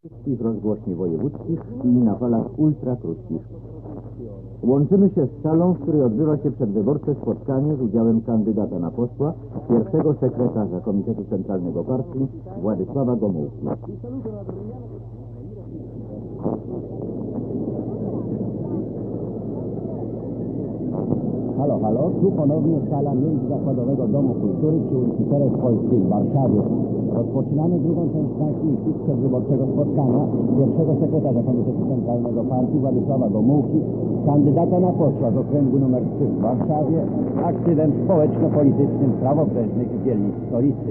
wszystkich rozgłośni wojewódzkich i na falach ultrakrótkich. Łączymy się z salą, w której odbywa się przedwyborcze spotkanie z udziałem kandydata na posła, pierwszego sekretarza Komitetu Centralnego Partii Władysława Gomułki. Halo, halo, tu ponownie sala Międzyzakładowego Domu Kultury przy ulicy Terespolskiej w Warszawie. Rozpoczynamy drugą część transmisji przedwyborczego spotkania pierwszego sekretarza Komitetu Centralnego Partii Władysława Gomułki, kandydata na posła z okręgu nr 3 w Warszawie, aktywem społeczno-politycznym prawobrzeżnych dzielnic stolicy.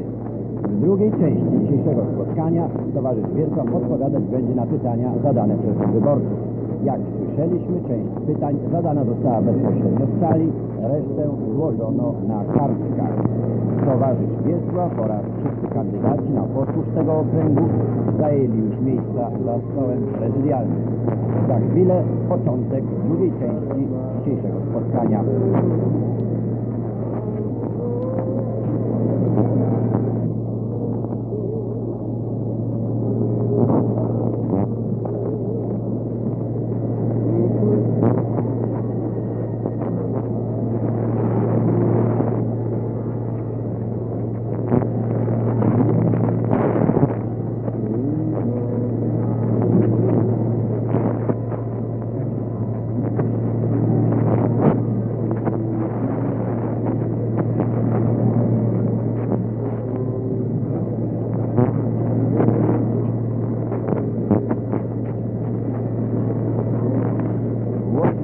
W drugiej części dzisiejszego spotkania towarzysz Wiercław odpowiadać będzie na pytania zadane przez wyborców. Jak słyszeliśmy, część pytań zadana została bezpośrednio z sali, resztę złożono na kartkach. Towarzysz Wiesław oraz wszyscy kandydaci na posłów z tego okręgu zajęli już miejsca za stołem prezydialnym. Za chwilę początek drugiej części dzisiejszego spotkania.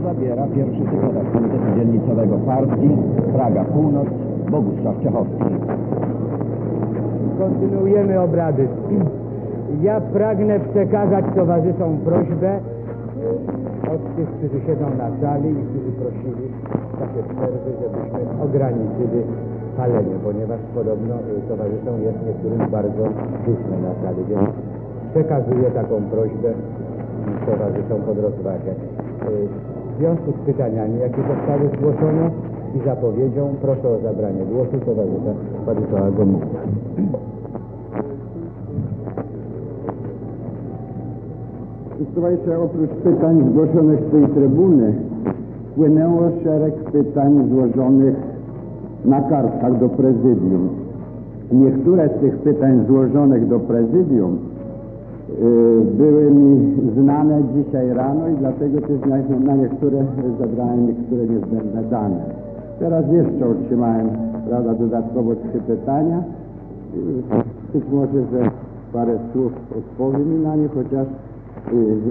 Zabiera pierwszy sekretarz Komitetu Dzielnicowego Partii Praga Północ, Bogusław Ciechowski. Kontynuujemy obrady. Ja pragnę przekazać towarzyszom prośbę od tych, którzy siedzą na sali i którzy prosili w czasie przerwy, żebyśmy ograniczyli palenie, ponieważ podobno towarzyszom jest niektórym bardzo duszno na sali, więc przekazuję taką prośbę towarzyszom pod rozwagę. W związku z pytaniami, jakie zostały zgłoszone i zapowiedzią, proszę o zabranie głosu towarzysza Władysława Gomułki. Słuchajcie, oprócz pytań zgłoszonych z tej trybuny wpłynęło szereg pytań złożonych na kartkach do prezydium. Niektóre z tych pytań złożonych do prezydium były mi znane dzisiaj rano i dlatego też na niektóre zabrałem niektóre niezbędne dane. Teraz jeszcze otrzymałem, prawda, dodatkowo 3 pytania. Być może, że parę słów odpowiem mi na nie, chociaż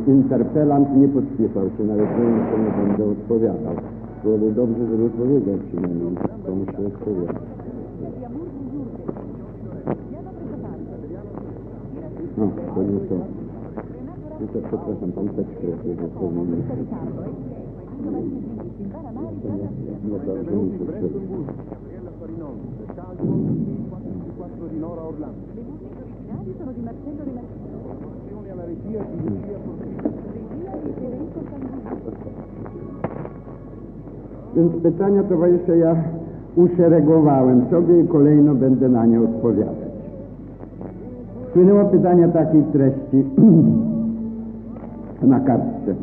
interpelant nie podpisał się, nawet że nie będę odpowiadał. Byłoby dobrze, żeby odpowiedział przynajmniej, to muszę odpowiadać. No, to nie to. No to przepraszam, pan też kresie, że powinien. No dobrze, muszę przepraszam. Więc pytania towarzysze ja uszeregowałem sobie i kolejno będę na nie odpowiadać. Wpłynęło pytanie takiej treści na kartce.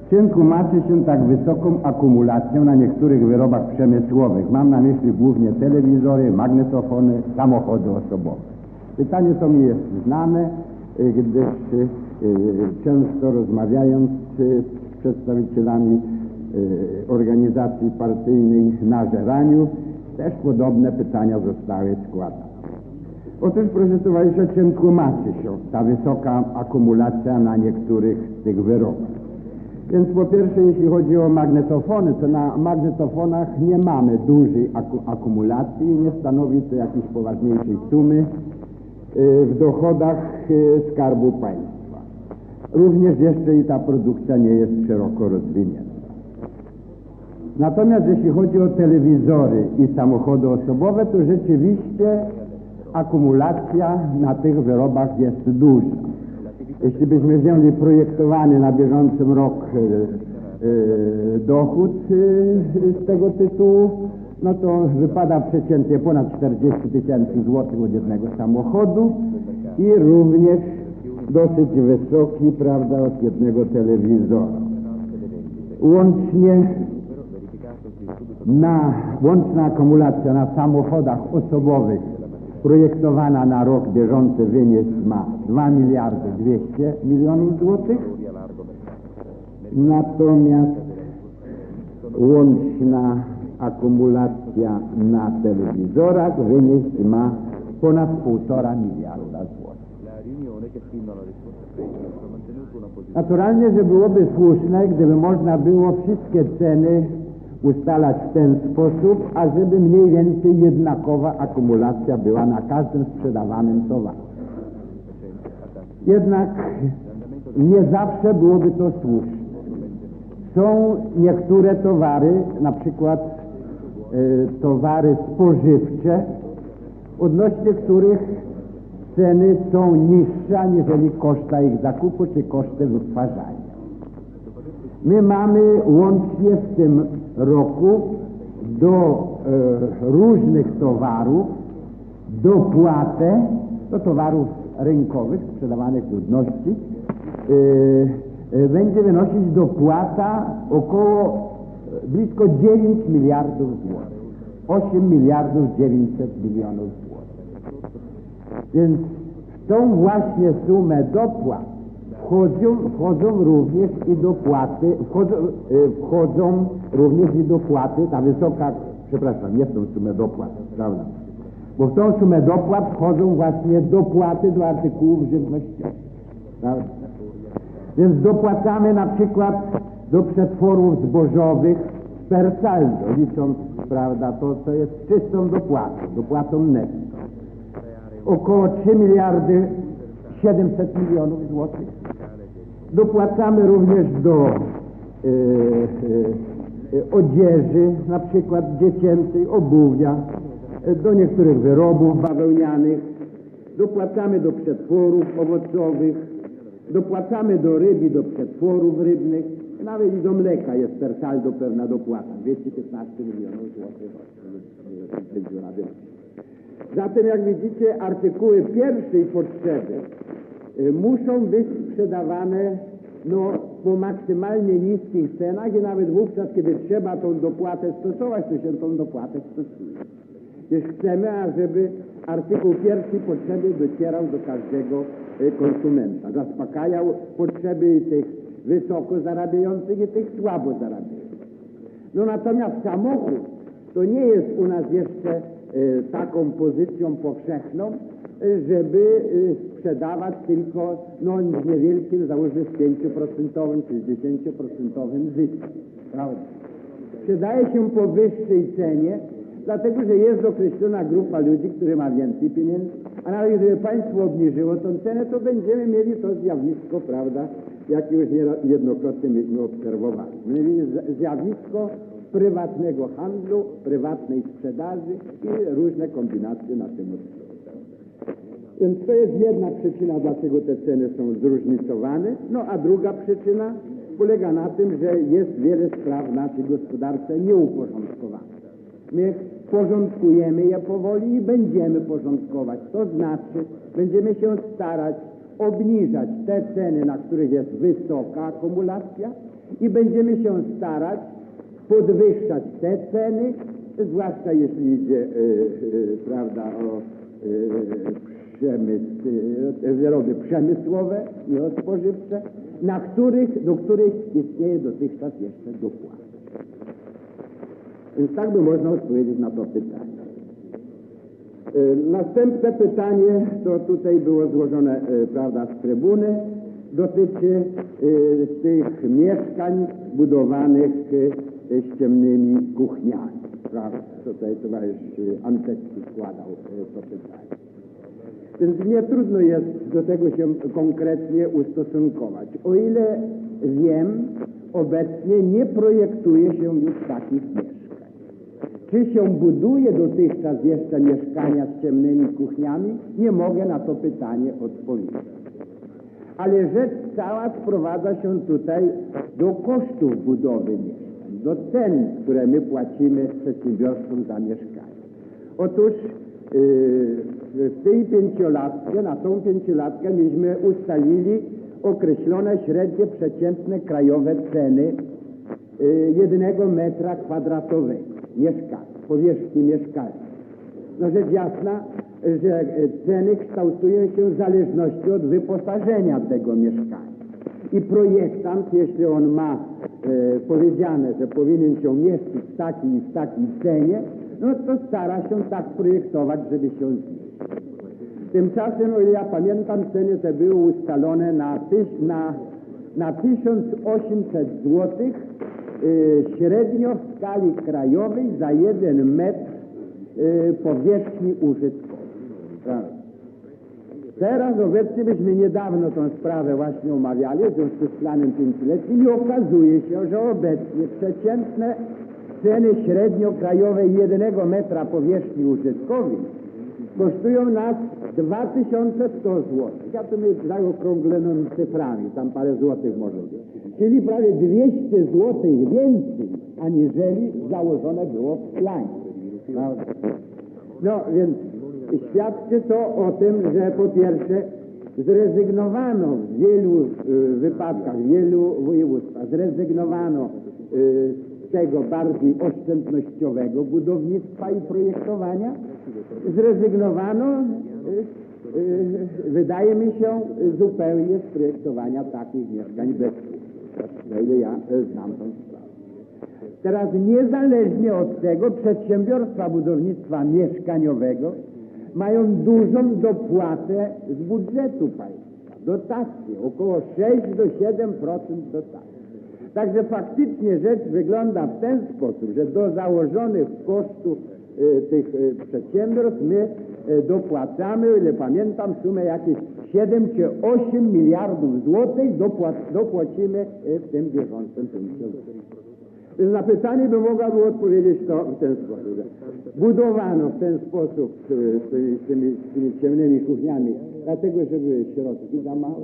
Czym tłumaczy się tak wysoką akumulację na niektórych wyrobach przemysłowych? Mam na myśli głównie telewizory, magnetofony, samochody osobowe. Pytanie to mi jest znane, gdyż często rozmawiając z przedstawicielami organizacji partyjnej na Żeraniu, też podobne pytania zostały składane. Otóż, proszę towarzysza, czym tłumaczy się ta wysoka akumulacja na niektórych z tych wyrobach? Więc po pierwsze, jeśli chodzi o magnetofony, to na magnetofonach nie mamy dużej akumulacji i nie stanowi to jakiejś poważniejszej sumy w dochodach Skarbu Państwa. Również jeszcze i ta produkcja nie jest szeroko rozwinięta. Natomiast jeśli chodzi o telewizory i samochody osobowe, to rzeczywiście akumulacja na tych wyrobach jest duża. Jeśli byśmy wzięli projektowany na bieżący rok dochód z tego tytułu, no to wypada przeciętnie ponad 40 000 złotych od jednego samochodu i również dosyć wysoki, prawda, od jednego telewizora. Łączna akumulacja na samochodach osobowych projektowana na rok bieżący wynieść ma 2 miliardy 200 milionów złotych, natomiast łączna akumulacja na telewizorach wynieść ma ponad 1,5 miliarda złotych. Naturalnie, że byłoby słuszne, gdyby można było wszystkie ceny ustalać w ten sposób, ażeby mniej więcej jednakowa akumulacja była na każdym sprzedawanym towarze. Jednak nie zawsze byłoby to słuszne. Są niektóre towary, na przykład towary spożywcze, odnośnie których ceny są niższe aniżeli koszta ich zakupu czy koszty wytwarzania. My mamy łącznie w tym roku do różnych towarów dopłatę do towarów rynkowych sprzedawanych ludności będzie wynosić dopłata około blisko 9 miliardów złotych. 8 miliardów 900 milionów złotych. Więc w tą właśnie sumę dopłat wchodzą również i dopłaty, ta wysoka, przepraszam, nie w tą sumę dopłat, prawda? Bo w tą sumę dopłat wchodzą właśnie dopłaty do artykułów żywnościowych, prawda? Więc dopłacamy na przykład do przetworów zbożowych per saldo, licząc, prawda, to co jest czystą dopłatą netto. Około 3 miliardy 700 milionów złotych. Dopłacamy również do odzieży, na przykład dziecięcej, obuwia, do niektórych wyrobów bawełnianych. Dopłacamy do przetworów owocowych, dopłacamy do ryb i do przetworów rybnych, nawet i do mleka jest per saldo pewna dopłata, 215 milionów złotych. Zatem, jak widzicie, artykuły pierwszej potrzeby muszą być sprzedawane po maksymalnie niskich cenach i nawet wówczas, kiedy trzeba tą dopłatę stosować, to się tą dopłatę stosuje. Gdyż chcemy, ażeby artykuł pierwszej potrzeby docierał do każdego konsumenta, zaspokajał potrzeby tych wysoko zarabiających i tych słabo zarabiających. Natomiast samochód to nie jest u nas jeszcze taką pozycją powszechną, żeby sprzedawać tylko z niewielkim, załóżmy 5% czy 10% zyskiem. Prawda? Sprzedaje się po wyższej cenie, dlatego że jest określona grupa ludzi, która ma więcej pieniędzy, a nawet gdyby państwo obniżyło tą cenę, to będziemy mieli to zjawisko, prawda, jak już niejednokrotnie myśmy obserwowali. Mieli zjawisko prywatnego handlu, prywatnej sprzedaży i różne kombinacje na tym odcinku. Więc to jest jedna przyczyna, dlaczego te ceny są zróżnicowane. A druga przyczyna polega na tym, że jest wiele spraw w naszej gospodarce nieuporządkowanych. My porządkujemy je powoli i będziemy porządkować. To znaczy, będziemy się starać obniżać te ceny, na których jest wysoka akumulacja i będziemy się starać podwyższać te ceny, zwłaszcza jeśli idzie, prawda, o wyroby przemysłowe i o spożywcze, do których istnieje dotychczas jeszcze dopłata. Więc tak by można odpowiedzieć na to pytanie. Następne pytanie, to tutaj było złożone, prawda, z trybuny, dotyczy tych mieszkań budowanych ściemnymi kuchniami. Prawda? Tutaj towarzysz Antecki składał to pytanie. Więc nie trudno jest do tego się konkretnie ustosunkować. O ile wiem, obecnie nie projektuje się już takich mieszkań. Czy się buduje dotychczas jeszcze mieszkania z ciemnymi kuchniami? Nie mogę na to pytanie odpowiedzieć. Ale rzecz cała sprowadza się tutaj do kosztów budowy mieszkań, do cen, które my płacimy przedsiębiorstwom za mieszkanie. Otóż w tej pięciolatce, na tą pięciolatkę myśmy ustalili określone średnie przeciętne krajowe ceny 1 metra kwadratowego mieszkania, powierzchni mieszkania. No rzecz jasna, że ceny kształtują się w zależności od wyposażenia tego mieszkania. I projektant, jeśli on ma powiedziane, że powinien się mieścić w takiej i w takiej cenie, no to stara się tak projektować, żeby się zmieścić. Tymczasem, o ile ja pamiętam, ceny te były ustalone na 1800 zł średnio w skali krajowej za 1 metr powierzchni użytkowej. Teraz obecnie byśmy niedawno tą sprawę właśnie omawiali w związku z planem 5-letnim i okazuje się, że obecnie przeciętne ceny średnio-krajowe 1 metra powierzchni użytkowej kosztują nas 2100 zł. Ja to my zaokrąglonymi cyframi, tam parę złotych może być. Czyli prawie 200 zł więcej, aniżeli założone było w planie. No więc świadczy to o tym, że po pierwsze zrezygnowano w wielu wypadkach, w wielu województwach, zrezygnowano z tego bardziej oszczędnościowego budownictwa i projektowania, zrezygnowano, wydaje mi się, zupełnie z projektowania takich mieszkań bezpłatnych, o ile ja znam tą sprawę. Teraz niezależnie od tego przedsiębiorstwa budownictwa mieszkaniowego mają dużą dopłatę z budżetu państwa, dotacje, około 6 do 7% dotacji. Także faktycznie rzecz wygląda w ten sposób, że do założonych kosztów tych przedsiębiorstw my dopłacamy, o ile pamiętam, sumę jakieś 7 czy 8 miliardów złotych dopłacimy w tym bieżącym roku. Na pytanie by mogła było odpowiedzieć to w ten sposób. Budowano w ten sposób z tymi ciemnymi kuchniami, dlatego że były środki za małe.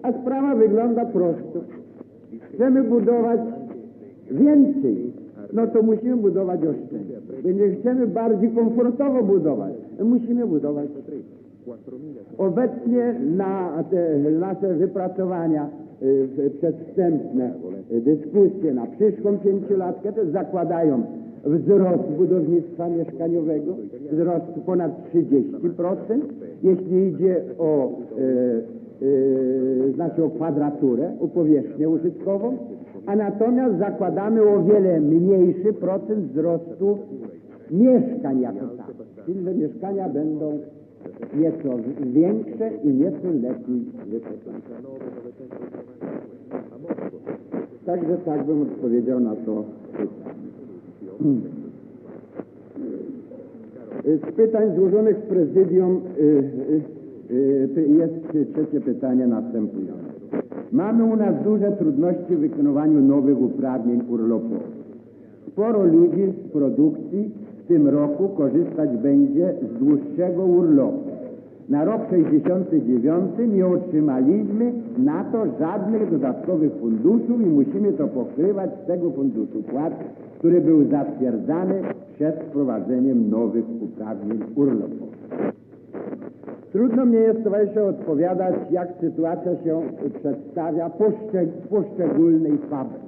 A sprawa wygląda prosto. Chcemy budować więcej, no to musimy budować oszczędnie. Jeżeli chcemy bardziej komfortowo budować, musimy budować. Obecnie na te nasze wypracowania przedwstępne dyskusje na przyszłą 5-latkę też zakładają wzrost budownictwa mieszkaniowego, wzrost ponad 30%, jeśli idzie o o kwadraturę, o powierzchnię użytkową, a natomiast zakładamy o wiele mniejszy procent wzrostu mieszkań jako takich. Czyli że mieszkania będą nieco większe i nieco lepiej wykonane. Także tak bym odpowiedział na to pytanie. Z pytań złożonych w prezydium jest trzecie pytanie następujące. Mamy u nas duże trudności w wykonywaniu nowych uprawnień urlopowych. Sporo ludzi z produkcji w tym roku korzystać będzie z dłuższego urlopu. Na rok 69 nie otrzymaliśmy na to żadnych dodatkowych funduszów i musimy to pokrywać z tego funduszu płac, który był zatwierdzany przed wprowadzeniem nowych uprawnień urlopowych. Trudno mnie jest, towarzysze, odpowiadać, jak sytuacja się przedstawia w poszczególnej fabryce.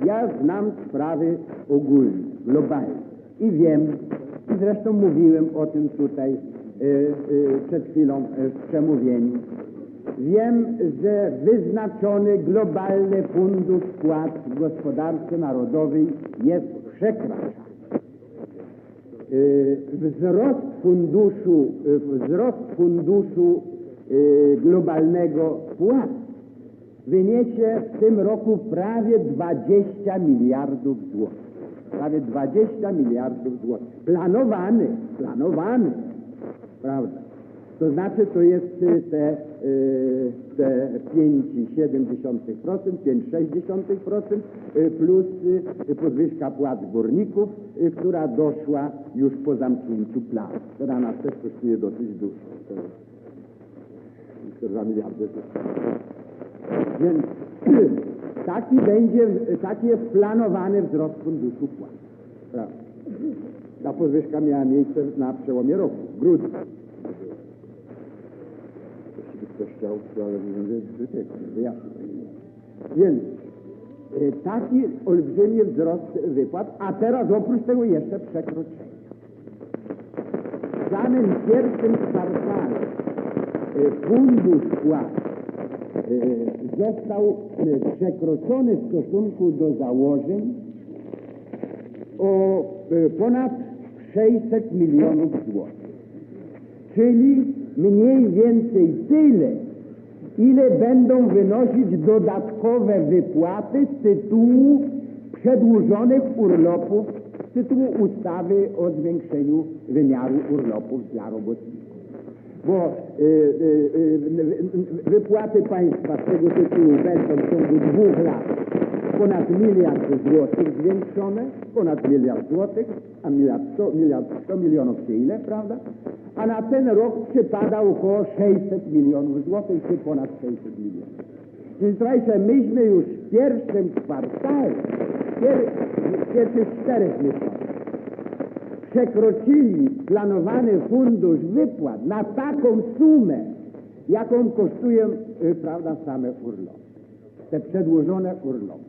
Ja znam sprawy ogólne, globalne i wiem, i zresztą mówiłem o tym tutaj przed chwilą w przemówieniu. Wiem, że wyznaczony globalny fundusz płac w gospodarce narodowej jest przekraczany. Wzrost funduszu globalnego płac wyniesie w tym roku prawie 20 miliardów złotych. Prawie 20 miliardów złotych. Planowany, prawda? To znaczy to jest te 5,7%, 5,6% plus podwyżka płac górników, która doszła już po zamknięciu planu, która nas też kosztuje dosyć dużo. To 2 miliardy. Więc taki jest planowany wzrost funduszu płac. Prawda? Ta podwyżka miała miejsce na przełomie roku, w grudniu. Jeśli ktoś chciał, ale wyjaśnię. Więc taki olbrzymi wzrost wypłat, a teraz oprócz tego jeszcze przekroczenie. W samym pierwszym kwartale fundusz płac został przekroczony w stosunku do założeń o ponad 600 milionów złotych. Czyli mniej więcej tyle, ile będą wynosić dodatkowe wypłaty z tytułu przedłużonych urlopów, z tytułu ustawy o zwiększeniu wymiaru urlopów dla robotników. Bo wypłaty państwa z tego tytułu będą w ciągu 2 lat ponad 1 miliard złotych zwiększone, ponad 1 miliard złotych, a 1 milionów się ile, prawda? A na ten rok przypada około 600 milionów złotych, czy ponad 600 milionów. Więc słuchajcie, myśmy już w pierwszym kwartale, w pierwszych 4 miesiącach przekroczyli planowany fundusz wypłat na taką sumę, jaką kosztują, prawda, same urlopy. Te przedłużone urlopy.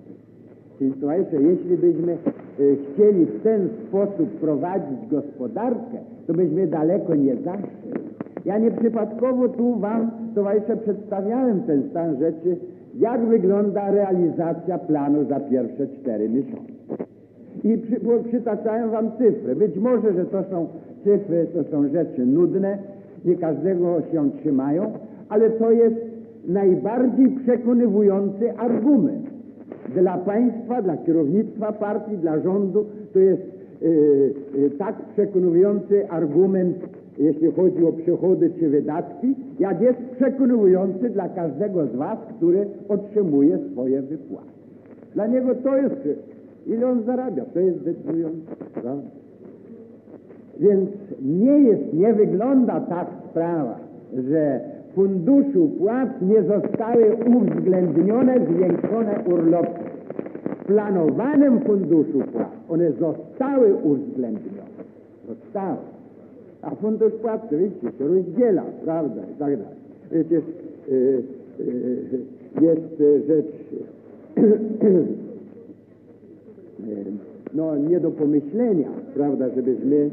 Czyli słuchajcie, jeśli byśmy chcieli w ten sposób prowadzić gospodarkę, to byśmy daleko nie zaszli. Ja nieprzypadkowo tu wam, słuchajcie, przedstawiałem ten stan rzeczy, jak wygląda realizacja planu za pierwsze 4 miesiące. I przytaczałem wam cyfry. Być może, że to są cyfry, to są rzeczy nudne, nie każdego się trzymają, ale to jest najbardziej przekonywujący argument dla państwa, dla kierownictwa partii, dla rządu. To jest tak przekonujący argument, jeśli chodzi o przychody czy wydatki, jak jest przekonujący dla każdego z was, który otrzymuje swoje wypłaty. Dla niego to jest, ile on zarabia, to jest decydujące, prawda? Więc nie wygląda tak sprawa, że w funduszu płac nie zostały uwzględnione zwiększone urlopy. W planowanym funduszu płac one zostały uwzględnione. Zostały. A fundusz płac oczywiście się rozdziela, prawda, i tak dalej. Przecież jest rzecz no, nie do pomyślenia, prawda, żebyśmy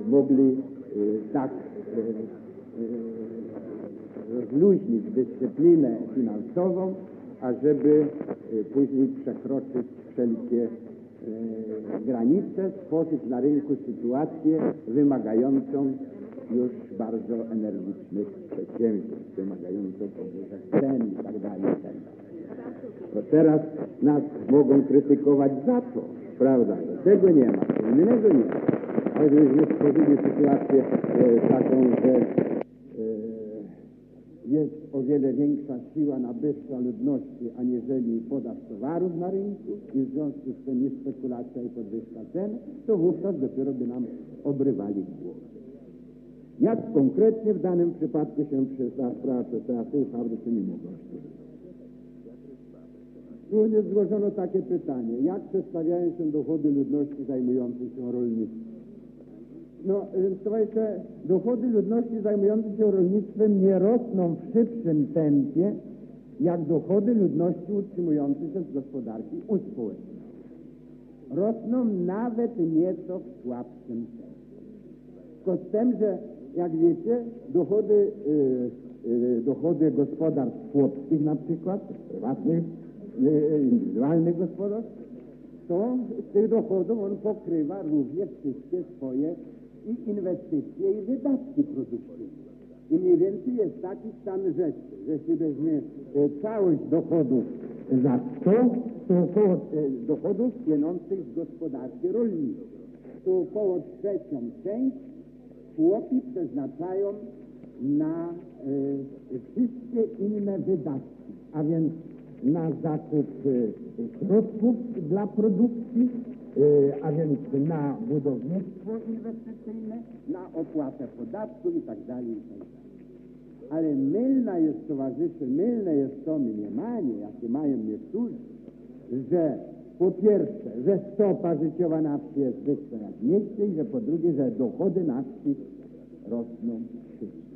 mogli tak rozluźnić dyscyplinę finansową, ażeby później przekroczyć wszelkie granice, stworzyć na rynku sytuację wymagającą już bardzo energicznych przedsięwzięć, wymagającą podwyżek cen i tak dalej, i tak dalej. To teraz nas mogą krytykować za to, prawda? Tego nie ma, innego nie ma. Ale gdybyśmy stworzyli sytuację taką, że jest o wiele większa siła nabywcza ludności, aniżeli podaż towarów na rynku i w związku z tym jest spekulacja i podwyżka cen, to wówczas dopiero by nam obrywali głowę. Jak konkretnie w danym przypadku się sprawa przedstawia w tej fabryce nie mogą rozpocząć. Tu złożono takie pytanie, jak przedstawiają się dochody ludności zajmującej się rolnictwem? No, słuchajcie, dochody ludności zajmującej się rolnictwem nie rosną w szybszym tempie, jak dochody ludności utrzymującej się z gospodarki uspołecznionej. Rosną nawet nieco w słabszym tempie. Tylko z tym, że jak wiecie, dochody gospodarstw chłopskich na przykład, prywatnych, indywidualnych gospodarstw, to z tych dochodów on pokrywa również wszystkie swoje i inwestycje i wydatki produkcyjne. I mniej więcej jest taki stan rzeczy, że jeśli weźmie całość dochodów za 100, to około dochodów płynących z gospodarki rolniczej, to około 1/3 część chłopi przeznaczają na wszystkie inne wydatki, a więc na zakup środków dla produkcji, a więc na budownictwo inwestycyjne, na opłatę podatków i tak dalej, i tak dalej. Ale mylne jest, towarzysze, mylne jest to mniemanie, jakie mają niektórzy, że po pierwsze, że stopa życiowa na wsi jest wyższa jak w mieście i że po drugie, że dochody na wsi rosną szybciej.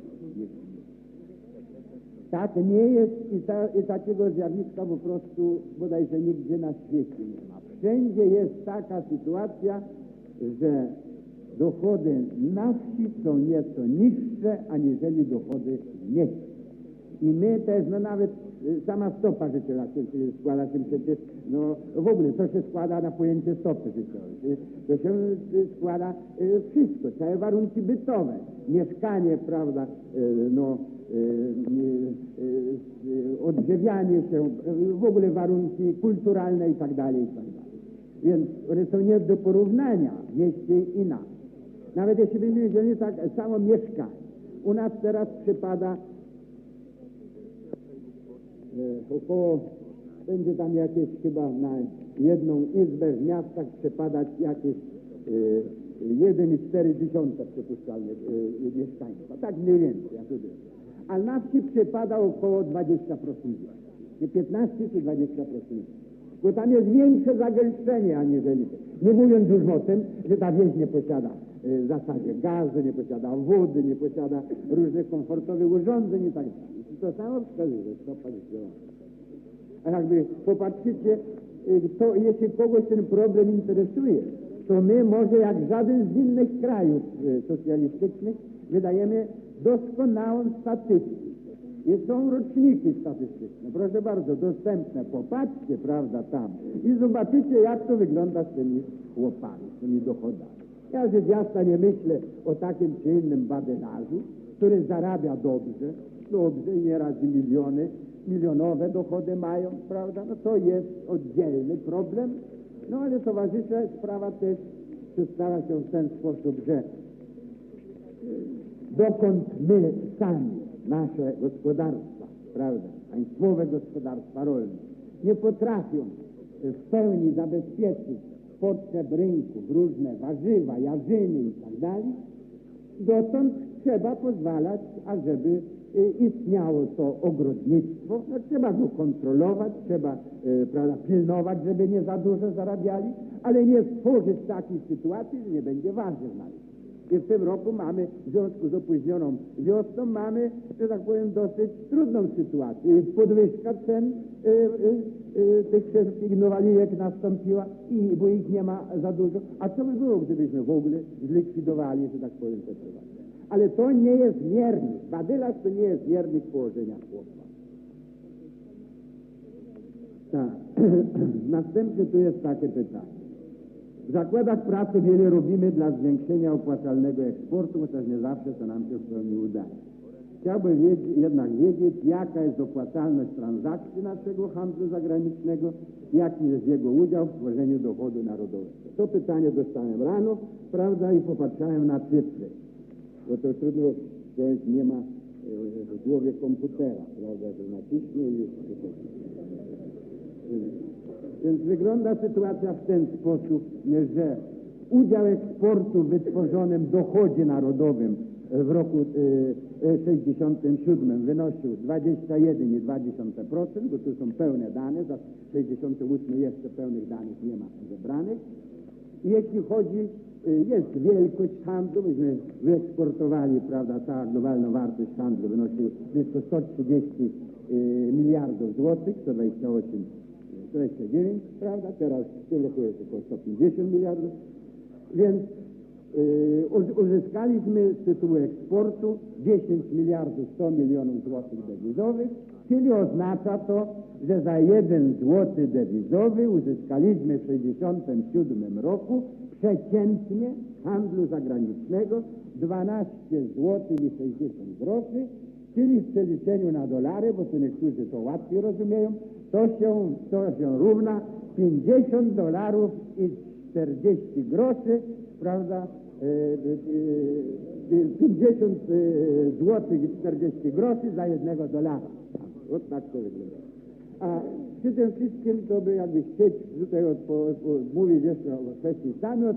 Tak nie jest i takiego zjawiska po prostu bodajże nigdzie na świecie nie ma. Wszędzie jest taka sytuacja, że dochody na wsi są nieco niższe aniżeli dochody w mieście. I my też, no nawet sama stopa życiowa składa się przecież, no w ogóle to się składa na pojęcie stopy życiowej. To się składa wszystko, całe warunki bytowe, mieszkanie, prawda, odżywianie się, w ogóle warunki kulturalne i tak dalej, i tak dalej. Więc one są nie do porównania w mieście i na. Nawet jeśli byśmy wzięli tak samo mieszkanie, u nas teraz przypada około, będzie tam jakieś chyba na jedną izbę w miastach przypadać jakieś 1,4 przypuszczalnie mieszkańca. Tak mniej więcej, jak to jest. A na wsi przypada około 20% nie 15 czy 20%. Bo tam jest większe zagęszczenie aniżeli. Nie mówiąc już o tym, że ta wieś nie posiada w zasadzie gazu, nie posiada wody, nie posiada różnych komfortowych urządzeń i tak dalej. To samo wskazuje, że stopa życiowa. A jakby popatrzycie, to jeśli kogoś ten problem interesuje, to my może jak żaden z innych krajów socjalistycznych wydajemy doskonałą statystykę. I są roczniki statystyczne, proszę bardzo, dostępne, popatrzcie, prawda, tam i zobaczycie, jak to wygląda z tymi chłopami, z tymi dochodami. Ja rzecz jasna nie myślę o takim czy innym badylarzu, który zarabia dobrze i nieraz milionowe dochody mają, prawda, no to jest oddzielny problem, no ale towarzysze, sprawa też przedstawia się w ten sposób, że dokąd my sami, nasze gospodarstwa, prawda, państwowe gospodarstwa rolne, nie potrafią w pełni zabezpieczyć potrzeb rynków, różne warzywa, jarzyny i tak dalej, dotąd trzeba pozwalać, ażeby istniało to ogrodnictwo, no, trzeba go kontrolować, trzeba prawda, pilnować, żeby nie za dużo zarabiali, ale nie stworzyć takiej sytuacji, że nie będzie warzyw na rynku. I w tym roku mamy, w związku z opóźnioną wiosną, mamy, że tak powiem, dosyć trudną sytuację. Podwyżka cen tych wszystkich nowalijek nastąpiła, bo ich nie ma za dużo. A co by było, gdybyśmy w ogóle zlikwidowali, że tak powiem, te prowadzenie? Ale to nie jest miernik. Badylarz to nie jest miernik położenia chłopa. Tak. Następnie tu jest takie pytanie. W zakładach pracy wiele robimy dla zwiększenia opłacalnego eksportu, chociaż nie zawsze to nam się w pełni udaje. Chciałbym jednak wiedzieć, jaka jest opłacalność transakcji naszego handlu zagranicznego, jaki jest jego udział w tworzeniu dochodu narodowego. To pytanie dostałem rano, prawda, i popatrzałem na cyfry, bo to trudno, że nie ma w głowie komputera, prawda, że naciśnie i więc wygląda sytuacja w ten sposób, że udział eksportu w wytworzonym dochodzie narodowym w roku 67 wynosił 21,2%, bo tu są pełne dane, za 68 jeszcze pełnych danych nie ma zebranych. I jeśli chodzi, jest wielkość handlu, myśmy wyeksportowali, prawda, cała globalna wartość handlu wynosi blisko 130 miliardów złotych, 129, prawda, teraz w tym roku jest około 150 miliardów, więc uzyskaliśmy z tytułu eksportu 10 miliardów 100 milionów złotych dewizowych, czyli oznacza to, że za 1 złoty dewizowy uzyskaliśmy w 1967 roku przeciętnie handlu zagranicznego 12 złotych i 60 groszy, czyli w przeliczeniu na dolary, bo tu niektórzy to łatwiej rozumieją, to się równa $50 i 40 groszy, prawda, 50 złotych i 40 groszy za $1. O tak to wygląda. A przy tym wszystkim to by jakby chcieć tutaj mówić jeszcze o kwestii samej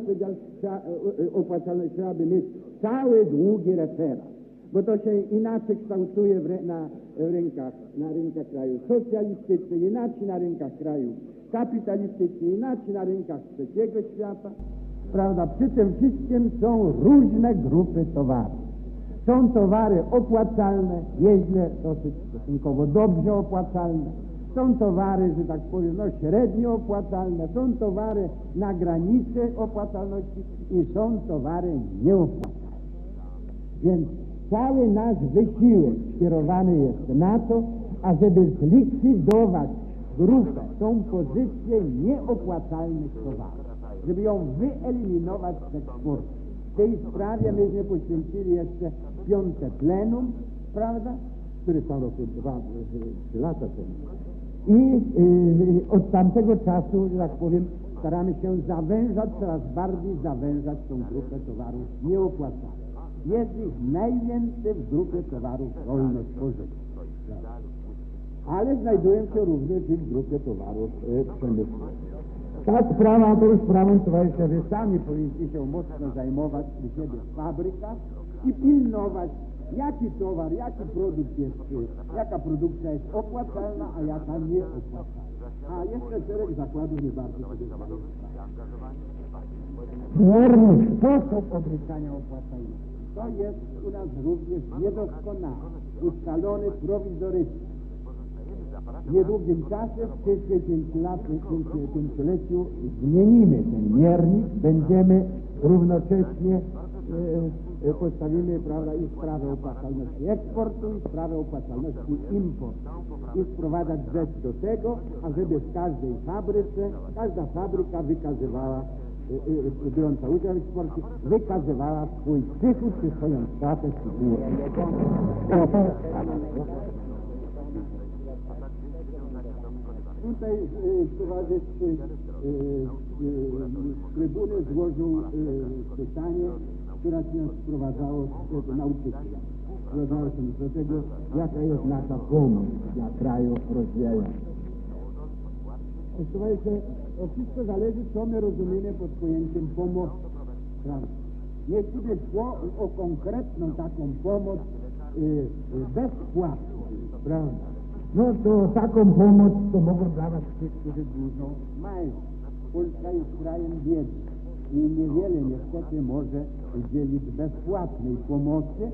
opłacalności, trzeba by mieć cały długi referat. bo to się inaczej kształtuje na rynkach krajów socjalistycznych, inaczej na rynkach krajów kapitalistycznych, inaczej na rynkach trzeciego świata. Prawda? Przy tym wszystkim są różne grupy towarów. Są towary opłacalne, nieźle, dosyć stosunkowo dobrze opłacalne. Są towary, że tak powiem, średnio opłacalne. Są towary na granicy opłacalności i są towary nieopłacalne. Więc cały nasz wysiłek skierowany jest na to, ażeby zlikwidować grupę, tą pozycję nieopłacalnych towarów, żeby ją wyeliminować z eksportu. W tej sprawie myśmy poświęcili jeszcze 5. plenum, prawda, który są roku 2-3 lata temu. I od tamtego czasu, że tak powiem, staramy się zawężać, coraz bardziej zawężać tą grupę towarów nieopłacalnych. Jest ich najwięcej w grupie towarów rolno-spożywczych. Ale znajdują się również i w grupie towarów przemysłowych. Ta sprawa to już sprawą, towarzysze, wy sami powinniście się mocno zajmować przy siebie w fabrykach i pilnować, jaki towar, jaki produkt jest, jaka produkcja jest opłacalna, a jaka nieopłacalna. A jeszcze szereg zakładów nie bardzo sobie zdają sprawę. Sposób obliczania opłacalności. To jest u nas również niedoskonały, ustalony prowizorycznie. W niedługim czasie, w przyszłej pięcioleciu zmienimy ten miernik, będziemy równocześnie postawimy, prawda, i sprawę opłacalności eksportu, i sprawę opłacalności importu. I sprowadzać rzecz do tego, ażeby w każdej fabryce, każda fabryka wykazywała, biorąca udział w eksporcie, wykazywała swój przychód czy swoją stratę z tytułu Tutaj towarzysz z trybuny złożył pytanie, które się sprowadzało z nauczyciela. Sprowadzało się do tego, jaka jest nasza pomoc dla krajów rozwijających. Towarzysze, to wszystko zależy, co my rozumiemy pod pojęciem pomocy. Prawda? Jeśli by szło o konkretną taką pomoc bezpłatną, prawda? No to taką pomoc to mogą dawać ci, którzy dużo mają. Polska jest krajem biednym i niewiele niestety może udzielić bezpłatnej pomocy.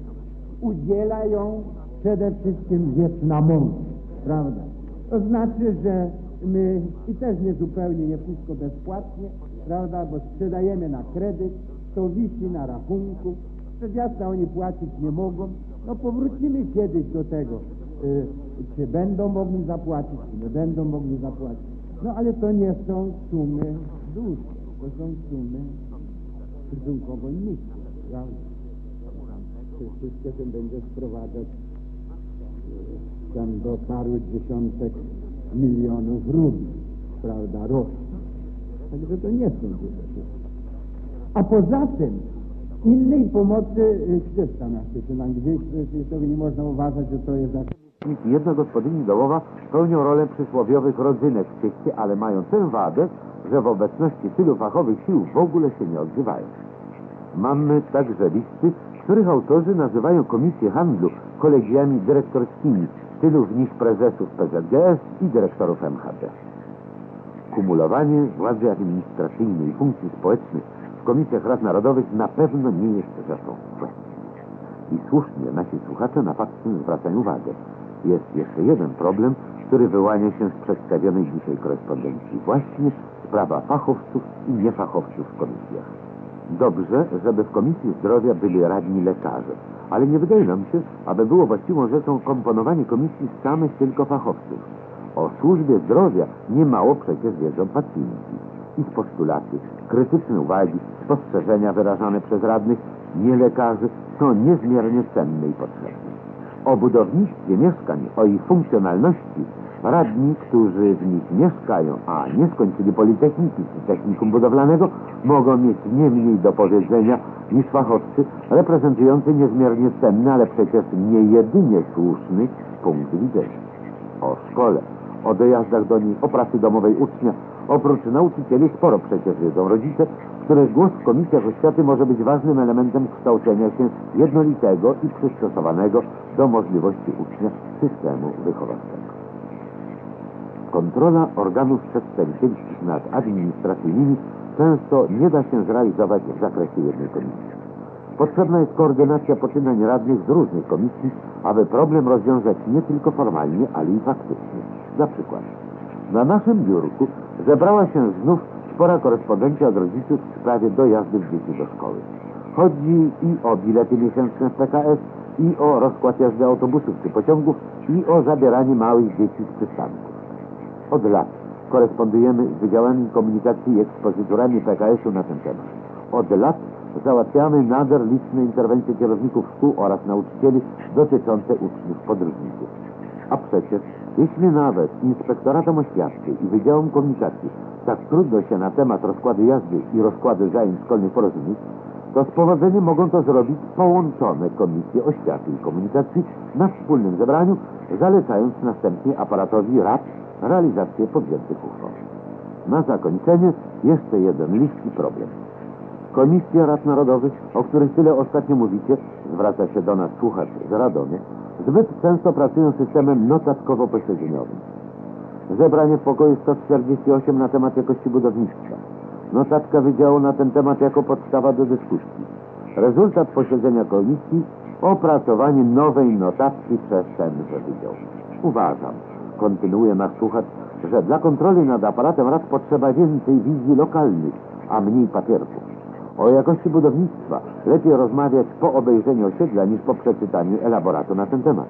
Udziela ją przede wszystkim Wietnamowi, prawda? To znaczy, że my i też nie zupełnie, nie wszystko bezpłatnie, prawda, bo sprzedajemy na kredyt, to wisi na rachunku, przecież jasne, oni płacić nie mogą. No powrócimy kiedyś do tego, czy będą mogli zapłacić, czy nie będą mogli zapłacić. No ale to nie są sumy duże, to są sumy stosunkowo niskie, prawda? Wszystko się będzie sprowadzać tam do paru dziesiątek milionów rubli, prawda, rocznie. Także to nie są duże sumy. A poza tym innej pomocy też tam gdzieś tego nie można uważać, że to jest Jedna gospodyni domowa pełnią rolę przysłowiowych rodzynek w cieście, ale mają tę wadę, że w obecności tylu fachowych sił w ogóle się nie odzywają. Mamy także listy, których autorzy nazywają Komisję Handlu kolegiami dyrektorskimi, tylu w nich prezesów PZGS i dyrektorów MHD. Kumulowanie władzy administracyjnej i funkcji społecznych w komisjach rad narodowych na pewno nie jest rzeczą błędną. I słusznie nasi słuchacze na fakt ten zwracają uwagę. Jest jeszcze jeden problem, który wyłania się z przedstawionej dzisiaj korespondencji. Właśnie sprawa fachowców i niefachowców w komisjach. Dobrze, żeby w Komisji Zdrowia byli radni lekarze, ale nie wydaje nam się, aby było właściwą rzeczą komponowanie komisji z samych tylko fachowców. O służbie zdrowia niemało przecież wiedzą pacjenci. Ich postulaty, krytyczne uwagi, spostrzeżenia wyrażane przez radnych, nie lekarzy, są niezmiernie cenne i potrzebne. O budownictwie mieszkań, o ich funkcjonalności radni, którzy w nich mieszkają, a nie skończyli Politechniki czy Technikum Budowlanego, mogą mieć nie mniej do powiedzenia niż fachowcy reprezentujący niezmiernie cenny, ale przecież nie jedynie słuszny punkt widzenia. O szkole, o dojazdach do niej, o pracy domowej ucznia. Oprócz nauczycieli sporo przecież wiedzą rodzice, których głos w komisjach oświaty może być ważnym elementem kształcenia się jednolitego i przystosowanego do możliwości ucznia systemu wychowawczego. Kontrola organów przedstawicielskich nad administracyjnymi często nie da się zrealizować w zakresie jednej komisji. Potrzebna jest koordynacja poczynań radnych z różnych komisji, aby problem rozwiązać nie tylko formalnie, ale i faktycznie. Na przykład, na naszym biurku zebrała się znów spora korespondencja od rodziców w sprawie dojazdów dzieci do szkoły. Chodzi i o bilety miesięczne w PKS, i o rozkład jazdy autobusów czy pociągów, i o zabieranie małych dzieci z przystanków. Od lat korespondujemy z wydziałami komunikacji i ekspozyturami PKS-u na ten temat. Od lat załatwiamy nader liczne interwencje kierowników szkół oraz nauczycieli dotyczące uczniów podróżników. A przecież, jeśli nawet inspektoratom oświaty i wydziałom komunikacji tak trudno się na temat rozkładu jazdy i rozkładu zajęć szkolnych porozumieć, to z powodzeniem mogą to zrobić połączone komisje oświaty i komunikacji na wspólnym zebraniu, zalecając następnie aparatowi rad realizację podjętych uchwał. Na zakończenie jeszcze jeden list i problem. Komisja Rad Narodowych, o których tyle ostatnio mówicie, zwraca się do nas słuchacz z Radomia, zbyt często pracują systemem notatkowo-posiedzeniowym. Zebranie w pokoju 148 na temat jakości budownictwa. Notatka wydziału na ten temat jako podstawa do dyskusji. Rezultat posiedzenia komisji — opracowanie nowej notatki przez tenże wydział. Uważam, kontynuuje nasz słuchacz, że dla kontroli nad aparatem rad potrzeba więcej wizji lokalnych, a mniej papierków. O jakości budownictwa lepiej rozmawiać po obejrzeniu osiedla niż po przeczytaniu elaboratu na ten temat.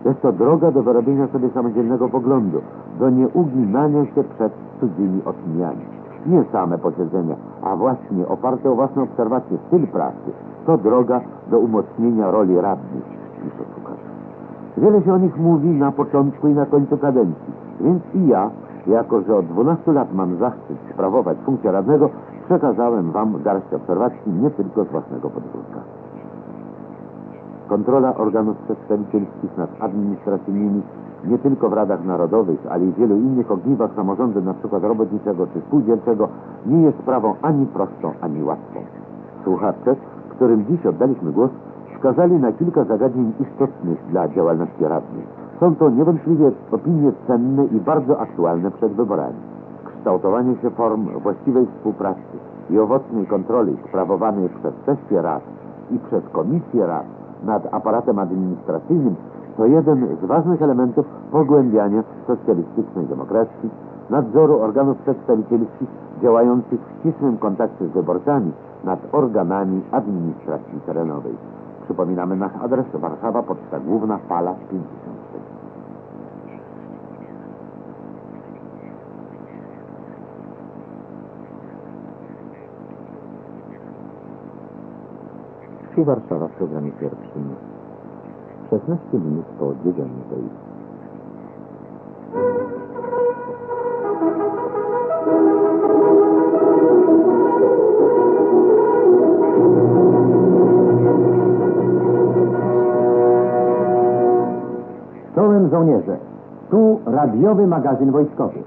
Jest to droga do wyrobienia sobie samodzielnego poglądu, do nieuginania się przed cudzzymi opiniami. Nie same posiedzenia, a właśnie oparte o własne obserwacje styl pracy to droga do umocnienia roli radnych, pisze słuchacz. Wiele się o nich mówi na początku i na końcu kadencji, więc i ja, jako że od 12 lat mam zaszczyt sprawować funkcję radnego, przekazałem wam garść obserwacji nie tylko z własnego podwórka. Kontrola organów przedstawicielskich nad administracyjnymi nie tylko w Radach Narodowych, ale i w wielu innych ogniwach samorządu, np. robotniczego czy spółdzielczego, nie jest sprawą ani prostą, ani łatwą. Słuchacze, którym dziś oddaliśmy głos, wskazali na kilka zagadnień istotnych dla działalności radnych. Są to niewątpliwie opinie cenne i bardzo aktualne przed wyborami. Kształtowanie się form właściwej współpracy i owocnej kontroli sprawowanej przez sesję rad i przez komisję rad nad aparatem administracyjnym to jeden z ważnych elementów pogłębiania socjalistycznej demokracji, nadzoru organów przedstawicielskich działających w ścisłym kontakcie z wyborcami nad organami administracji terenowej. Przypominamy nasz adres: Warszawa, Poczta Główna, Fala 56. Tu Warszawa w programie pierwszym. 16 minut po 9. Czołem żołnierze, tu radiowy magazyn wojskowy.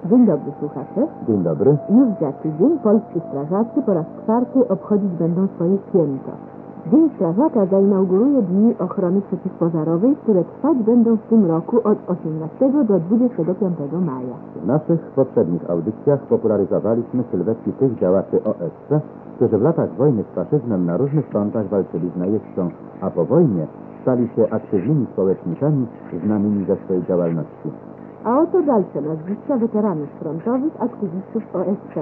Dzień dobry, słuchacze. Dzień dobry. Już za tydzień polscy strażacy po raz 4 obchodzić będą swoje święto. Dzień Strażaka zainauguruje Dni Ochrony Przeciwpożarowej, które trwać będą w tym roku od 18 do 25 maja. W naszych poprzednich audycjach popularyzowaliśmy sylwetki tych działaczy OSP, którzy w latach wojny z faszyzmem na różnych frontach walczyli z najeźdźcą, a po wojnie stali się aktywnymi społecznikami znanymi ze swojej działalności. A oto dalsze nazwiska weteranów frontowych, aktywistów OSP.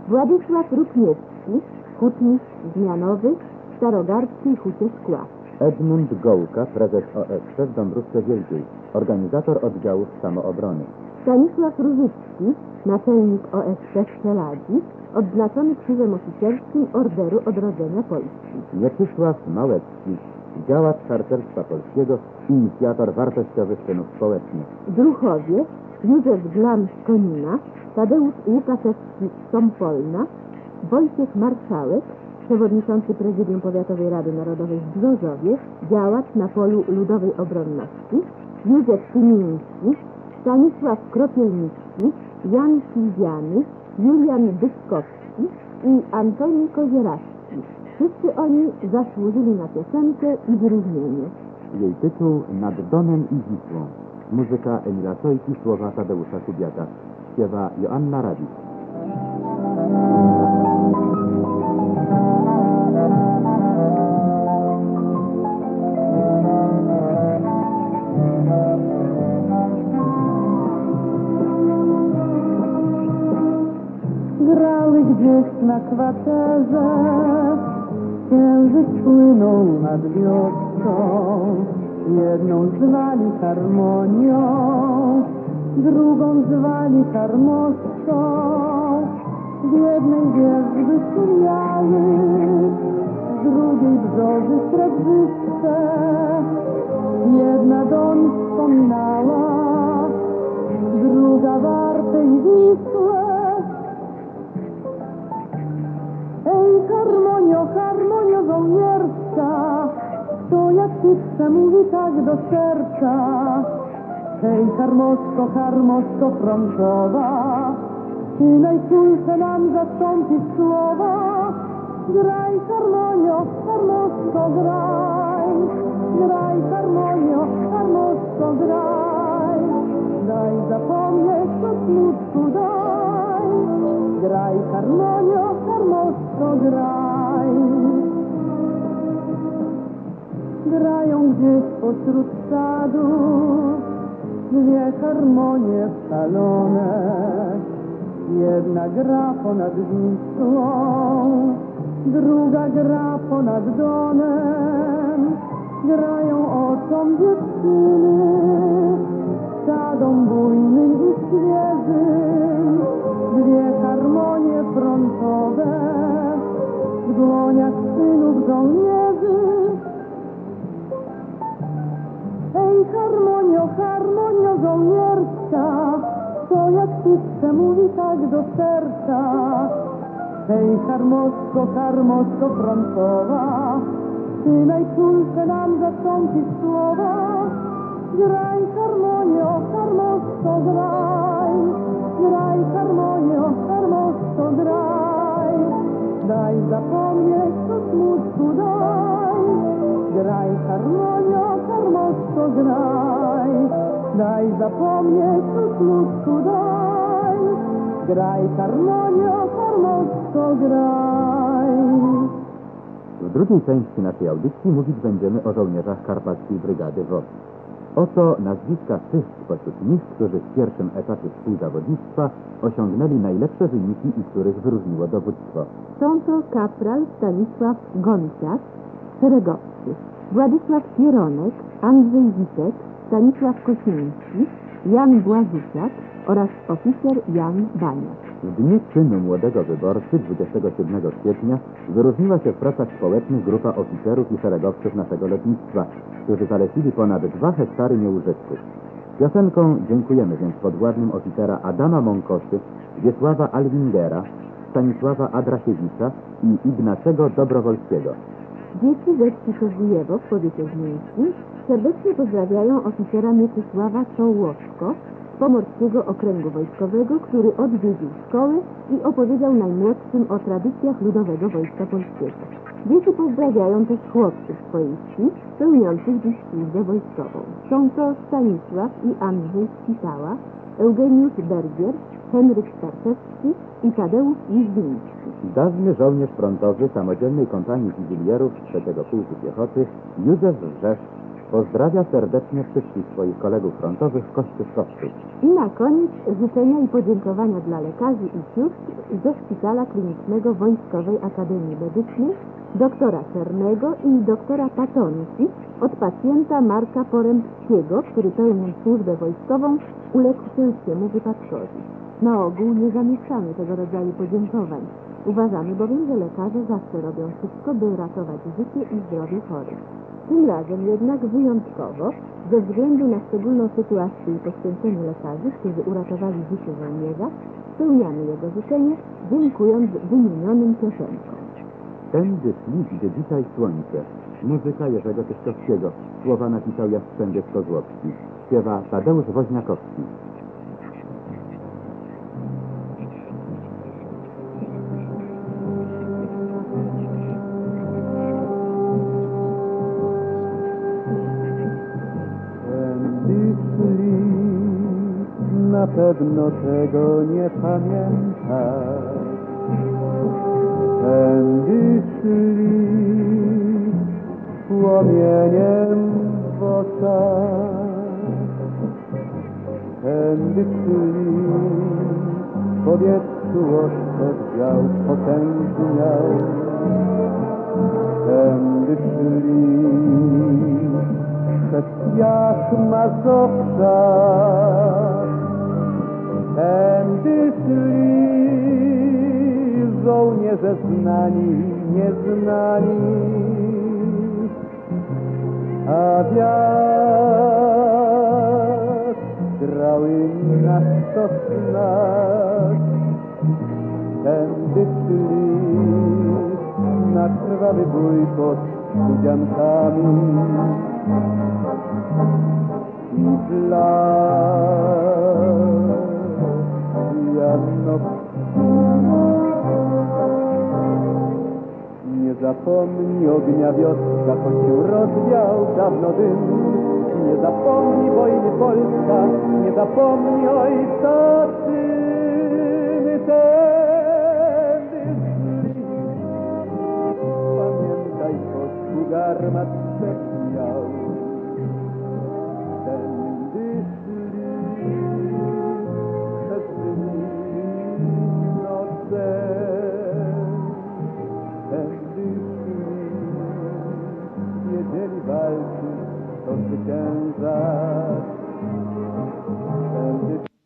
Władysław Rupniewski, hutmistrz zmianowy, Starogardzkiej Hucie Szkła. Edmund Gołka, prezes OSP w Dąbrówce Wielkiej, organizator oddziałów samoobrony. Stanisław Różycki, naczelnik OSP Strzeladzi, odznaczony Krzyżem Oficerskim Orderu Odrodzenia Polski. Mieczysław Małecki, działacz harcerstwa polskiego, inicjator wartościowych czynów społecznych. Druchowie Józef Glam z Konina, Tadeusz Łukaszewski z Sąpolna, Wojciech Marszałek, przewodniczący Prezydium Powiatowej Rady Narodowej w Brzozowie, działacz na polu ludowej obronności, Józef Tymiński, Stanisław Kropielnicki, Jan Silwiany, Julian Dyskowski i Antoni Kozieracki. Wszyscy oni zasłużyli na piosenkę i wyróżnienie. Jej tytuł Nad Donem i Wisłą. Muzyka Emila Sojki, słowa Tadeusza Kubiaka. Śpiewa Joanna Radicz. Grały gdzieś na kwaterze, księżyc płynął nad wioską. Jedną zwali harmonią, drugą zwali harmoską. W jednej wierzby szumiały, w drugiej brzozy srebrzyste. Jedna doń wspominała, druga Wartę i Wisłę. Ej, harmonio, harmonio żołnierska, to jak ty przemówi tak do serca. Hej, harmosko, harmosko frontowa, ty najczulsze nam zastąpisz słowa. Graj, harmonio, harmosko, graj. Graj, harmonio, harmosko, graj. Daj zapomnieć o smutku, daj. Graj, harmonio, harmosko, graj. Grają gdzieś pośród sadu dwie harmonie scalone. Jedna gra ponad Wisłą, druga gra ponad Donem. Grają oczom dziewczyny, sadą bujnym i świeżym. Dwie harmonie frontowe w dłoniach synów żołnierzy. Ej, harmonio, harmonio żołnierska, to jak ty przemówi tak do serca. Hej, harmosko, harmosko frontowa, ty najczulsze nam zastąpisz słowa. Graj, harmonio, harmosko, graj. Graj, harmonio, harmosko, graj. Daj zapomnieć o smutku, daj. Graj, harmonio, harmosko, graj. Daj zapomnieć o smutku, daj. Graj, harmonio, harmosko, graj. W drugiej części naszej audycji mówić będziemy o żołnierzach Karpackiej Brygady WOT. Oto nazwiska tych spośród nich, którzy w pierwszym etapie współzawodnictwa osiągnęli najlepsze wyniki i których wyróżniło dowództwo. Są to kapral Stanisław Gonciarz, szeregowcy, Władysław Pieronek, Andrzej Witek, Stanisław Kosiński, Jan Błazusiak oraz oficer Jan Baniak. W dniu czynu młodego wyborcy 27 kwietnia wyróżniła się w pracach społecznych grupa oficerów i szeregowców naszego lotnictwa, którzy zalecili ponad 2 hektary nieużytków. Piosenką dziękujemy więc podwładnym oficera Adama Mąkosy, Wiesława Alwingera, Stanisława Adrasiewicza i Ignacego Dobrowolskiego. Dzieci ze Ściszowijewo w powiecie gmińskim serdecznie pozdrawiają oficera Mieczysława Czołowsko z Pomorskiego Okręgu Wojskowego, który odwiedził szkołę i opowiedział najmłodszym o tradycjach Ludowego Wojska Polskiego. Dzieci pozdrawiają też chłopców swojej wsi, pełniących dziś służbę wojskową. Są to Stanisław i Andrzej Spisała, Eugeniusz Bergier, Henryk Starczewski i Tadeusz Jeździński. Dawny żołnierz frontowy Samodzielnej Kompanii Fuzylierów III Pułku Piechoty Józef Wrzeszcz Pozdrawia serdecznie wszystkich swoich kolegów frontowych Kościuszkowców. I na koniec życzenia i podziękowania dla lekarzy i sióstr ze Szpitala Klinicznego Wojskowej Akademii Medycznej, doktora Czernego i doktora Patonki od pacjenta Marka Porębskiego, który pełniąc służbę wojskową uległ ciężkiemu wypadkowi. Na ogół nie zamieszczamy tego rodzaju podziękowań. Uważamy bowiem, że lekarze zawsze robią wszystko, by ratować życie i zdrowie chorych. Tym razem jednak wyjątkowo, ze względu na szczególną sytuację i poświęcenie lekarzy, którzy uratowali życie żołnierza, spełniamy jego życzenie, dziękując wymienionym piosenkom. Tędy szli, gdzie dzisiaj słońce. Muzyka Jerzego Tyszkowskiego. Słowa napisał Jastrzębiec Kozłowski. Śpiewa Tadeusz Woźniakowski. Na pewno tego nie pamiętasz. Tędy szli płomieniem w oczach. Tędy szli, w powietrzu łoszczot wiał, potężniał. Tędy szli, przez piach Mazowsza. Tędy szli żołnierze znani, nieznani, a wiatr grały na sosnach. Tędy szli na krwawy bój pod studziankami i nie zapomni ognia wioska, choć się rozwiał dawno dym. Nie zapomni wojny Polska, nie zapomni ojca syn. Tędy szli, pamiętaj, choć garmat przechmiał. Tędy szli przez dni noce. Tędy szli, wiedzieli walczyć, to zwyciężać.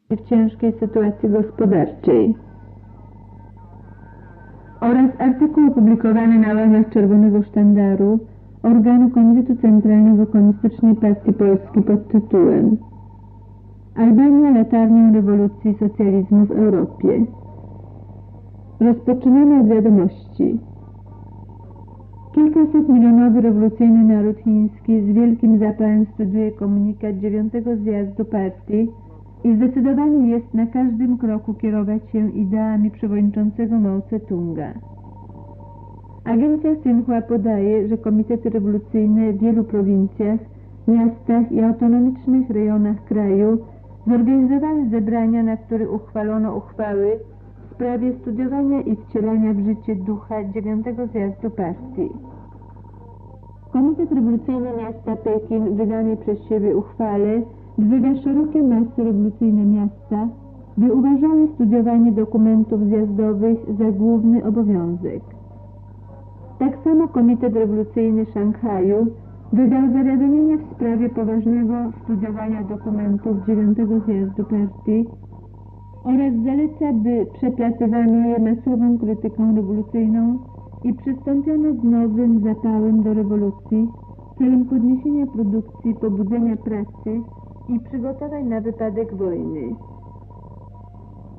W ciężkiej sytuacji gospodarczej oraz artykuł opublikowany na łamach Czerwonego Sztandaru organu Komitetu Centralnego Komunistycznej Partii Polski pod tytułem Albania latarnią rewolucji i socjalizmu w Europie. Rozpoczynamy od wiadomości. Kilkaset milionowy rewolucyjny naród chiński z wielkim zapałem studiuje komunikat 9. zjazdu partii i zdecydowany jest na każdym kroku kierować się ideami przewodniczącego Mao Tse-tunga. Agencja Xinhua podaje, że komitety rewolucyjne w wielu prowincjach, miastach i autonomicznych rejonach kraju zorganizowały zebrania, na których uchwalono uchwały w sprawie studiowania i wcielania w życie ducha 9. zjazdu partii. Komitet Rewolucyjny Miasta Pekin w wydanej przez siebie uchwale wzywa szerokie masy rewolucyjne miasta, by uważały studiowanie dokumentów zjazdowych za główny obowiązek. Tak samo Komitet Rewolucyjny Szanghaju wydał zawiadomienie w sprawie poważnego studiowania dokumentów 9. zjazdu partii oraz zaleca, by przepracowano je masową krytyką rewolucyjną i przystąpiono z nowym zapałem do rewolucji celem podniesienia produkcji, pobudzenia pracy i przygotowań na wypadek wojny.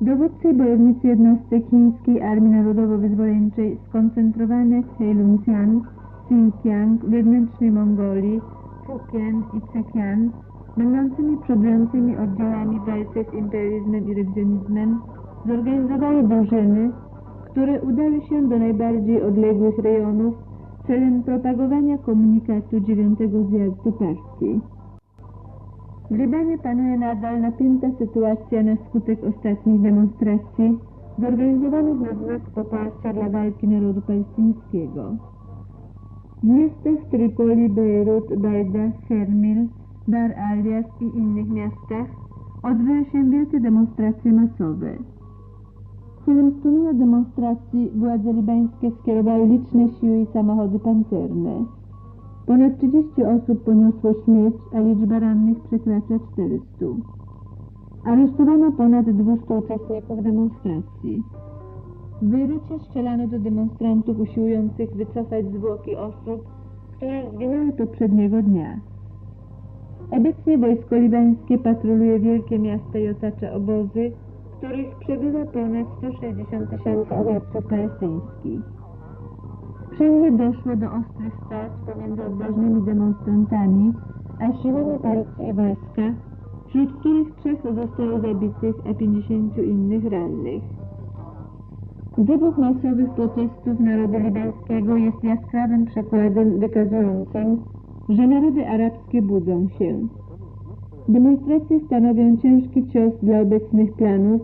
Dowódcy i bojownicy jednostek chińskiej Armii Narodowo-Wyzwoleńczej skoncentrowane w Heilongjiang, Xinjiang, wewnętrznej Mongolii, Fujian i Zhejiang, będącymi przodującymi oddziałami w walce z imperializmem i rewizjonizmem, zorganizowały drużyny, które udały się do najbardziej odległych rejonów celem propagowania komunikatu 9. zjazdu partii. W Libanie panuje nadal napięta sytuacja na skutek ostatnich demonstracji zorganizowanych na znak poparcia dla walki narodu palestyńskiego. W miastach Tripoli, Bejrut, Bajdah, Hermil, Dar Alias i innych miastach odbyły się wielkie demonstracje masowe. Celem stłumienia demonstracji władze libańskie skierowały liczne siły i samochody pancerne. Ponad 30 osób poniosło śmierć, a liczba rannych przekracza 400. Aresztowano ponad 200 uczestników demonstracji. W Bejrucie strzelano do demonstrantów usiłujących wycofać zwłoki osób, które zginęły poprzedniego dnia. Obecnie wojsko libańskie patroluje wielkie miasta i otacza obozy, w których przebywa ponad 160 000 uchodźców palestyńskich. Wszędzie doszło do ostrych starć pomiędzy odważnymi demonstrantami a siłami policji i wojska, wśród których 3 zostało zabitych, a 50 innych rannych. Wybuch masowych protestów narodu libańskiego jest jaskrawym przykładem wykazującym, że narody arabskie budzą się. Demonstracje stanowią ciężki cios dla obecnych planów